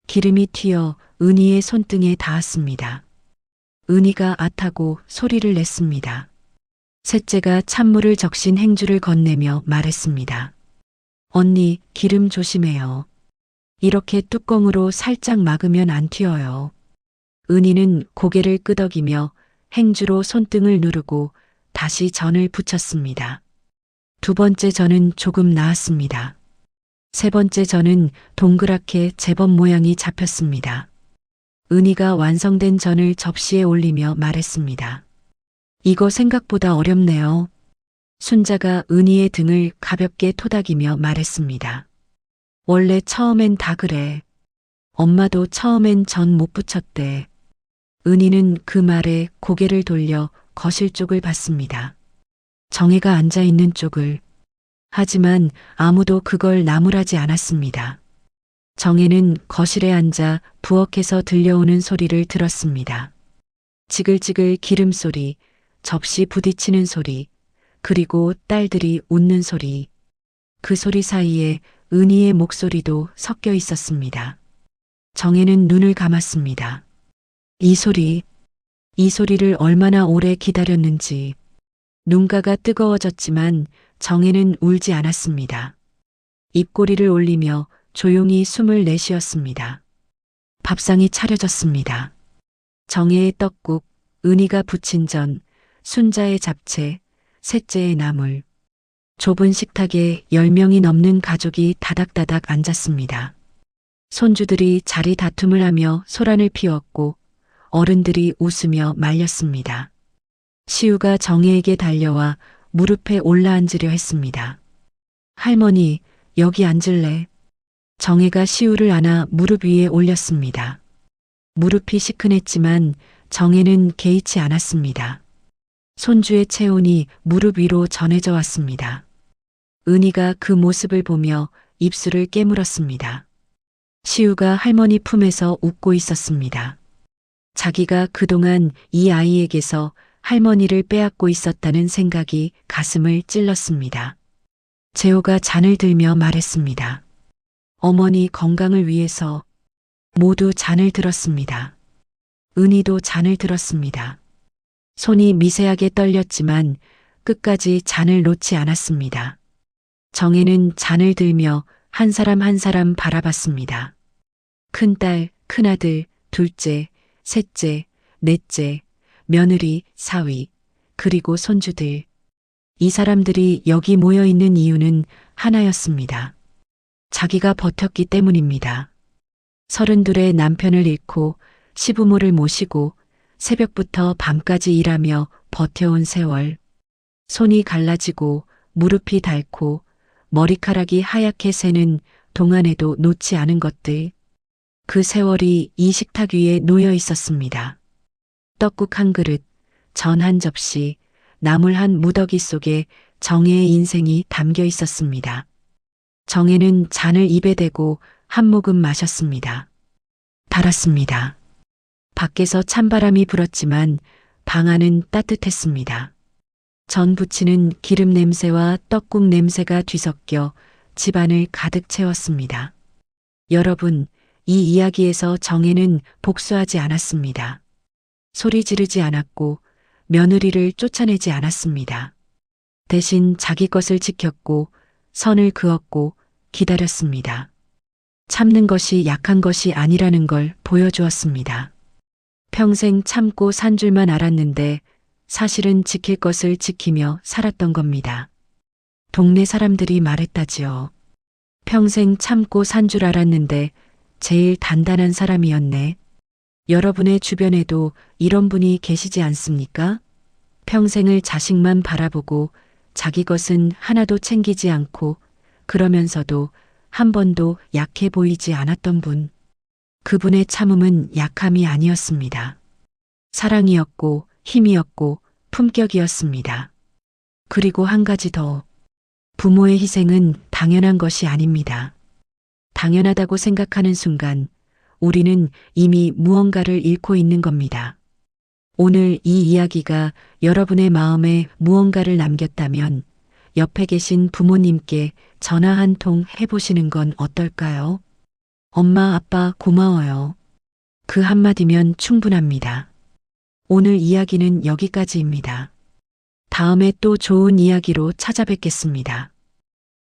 기름이 튀어 은희의 손등에 닿았습니다. 은희가 아타고 소리를 냈습니다. 셋째가 찬물을 적신 행주를 건네며 말했습니다. 언니, 기름 조심해요. 이렇게 뚜껑으로 살짝 막으면 안 튀어요. 은희는 고개를 끄덕이며 행주로 손등을 누르고 다시 전을 붙였습니다. 두 번째 전은 조금 나았습니다. 세 번째 전은 동그랗게 제법 모양이 잡혔습니다. 은희가 완성된 전을 접시에 올리며 말했습니다. 이거 생각보다 어렵네요. 순자가 은희의 등을 가볍게 토닥이며 말했습니다. 원래 처음엔 다 그래. 엄마도 처음엔 전 못 붙였대. 은희는 그 말에 고개를 돌려 거실 쪽을 봤습니다. 정혜가 앉아 있는 쪽을. 하지만 아무도 그걸 나무라지 않았습니다. 정혜는 거실에 앉아 부엌에서 들려오는 소리를 들었습니다. 지글지글 기름 소리, 접시 부딪히는 소리, 그리고 딸들이 웃는 소리. 그 소리 사이에 은희의 목소리도 섞여 있었습니다. 정혜는 눈을 감았습니다. 이 소리를 얼마나 오래 기다렸는지. 눈가가 뜨거워졌지만 정혜는 울지 않았습니다. 입꼬리를 올리며 조용히 숨을 내쉬었습니다. 밥상이 차려졌습니다. 정혜의 떡국, 은희가 부친 전, 순자의 잡채, 셋째의 나물. 좁은 식탁에 10명이 넘는 가족이 다닥다닥 앉았습니다. 손주들이 자리 다툼을 하며 소란을 피웠고 어른들이 웃으며 말렸습니다. 시우가 정혜에게 달려와 무릎에 올라앉으려 했습니다. 할머니, 여기 앉을래? 정혜가 시우를 안아 무릎 위에 올렸습니다. 무릎이 시큰했지만 정혜는 개의치 않았습니다. 손주의 체온이 무릎 위로 전해져 왔습니다. 은희가 그 모습을 보며 입술을 깨물었습니다. 시우가 할머니 품에서 웃고 있었습니다. 자기가 그동안 이 아이에게서 할머니를 빼앗고 있었다는 생각이 가슴을 찔렀습니다. 재호가 잔을 들며 말했습니다. 어머니 건강을 위해서. 모두 잔을 들었습니다. 은희도 잔을 들었습니다. 손이 미세하게 떨렸지만 끝까지 잔을 놓지 않았습니다. 정혜는 잔을 들며 한 사람 한 사람 바라봤습니다. 큰딸, 큰아들, 둘째, 셋째, 넷째, 며느리, 사위, 그리고 손주들. 이 사람들이 여기 모여 있는 이유는 하나였습니다. 자기가 버텼기 때문입니다. 32의 남편을 잃고 시부모를 모시고 새벽부터 밤까지 일하며 버텨온 세월. 손이 갈라지고 무릎이 닳고 머리카락이 하얗게 새는 동안에도 놓지 않은 것들. 그 세월이 이 식탁 위에 놓여 있었습니다. 떡국 한 그릇, 전 한 접시, 나물 한 무더기 속에 정혜의 인생이 담겨 있었습니다. 정혜는 잔을 입에 대고 한 모금 마셨습니다. 달았습니다. 밖에서 찬바람이 불었지만 방 안은 따뜻했습니다. 전 부치는 기름 냄새와 떡국 냄새가 뒤섞여 집안을 가득 채웠습니다. 여러분, 이 이야기에서 정혜는 복수하지 않았습니다. 소리 지르지 않았고 며느리를 쫓아내지 않았습니다. 대신 자기 것을 지켰고 선을 그었고 기다렸습니다. 참는 것이 약한 것이 아니라는 걸 보여주었습니다. 평생 참고 산 줄만 알았는데 사실은 지킬 것을 지키며 살았던 겁니다. 동네 사람들이 말했다지요. 평생 참고 산 줄 알았는데 제일 단단한 사람이었네. 여러분의 주변에도 이런 분이 계시지 않습니까? 평생을 자식만 바라보고 자기 것은 하나도 챙기지 않고 그러면서도 한 번도 약해 보이지 않았던 분. 그분의 참음은 약함이 아니었습니다. 사랑이었고 힘이었고 품격이었습니다. 그리고 한 가지 더. 부모의 희생은 당연한 것이 아닙니다. 당연하다고 생각하는 순간 우리는 이미 무언가를 잃고 있는 겁니다. 오늘 이 이야기가 여러분의 마음에 무언가를 남겼다면 옆에 계신 부모님께 전화 한 통 해보시는 건 어떨까요? 엄마, 아빠 고마워요. 그 한마디면 충분합니다. 오늘 이야기는 여기까지입니다. 다음에 또 좋은 이야기로 찾아뵙겠습니다.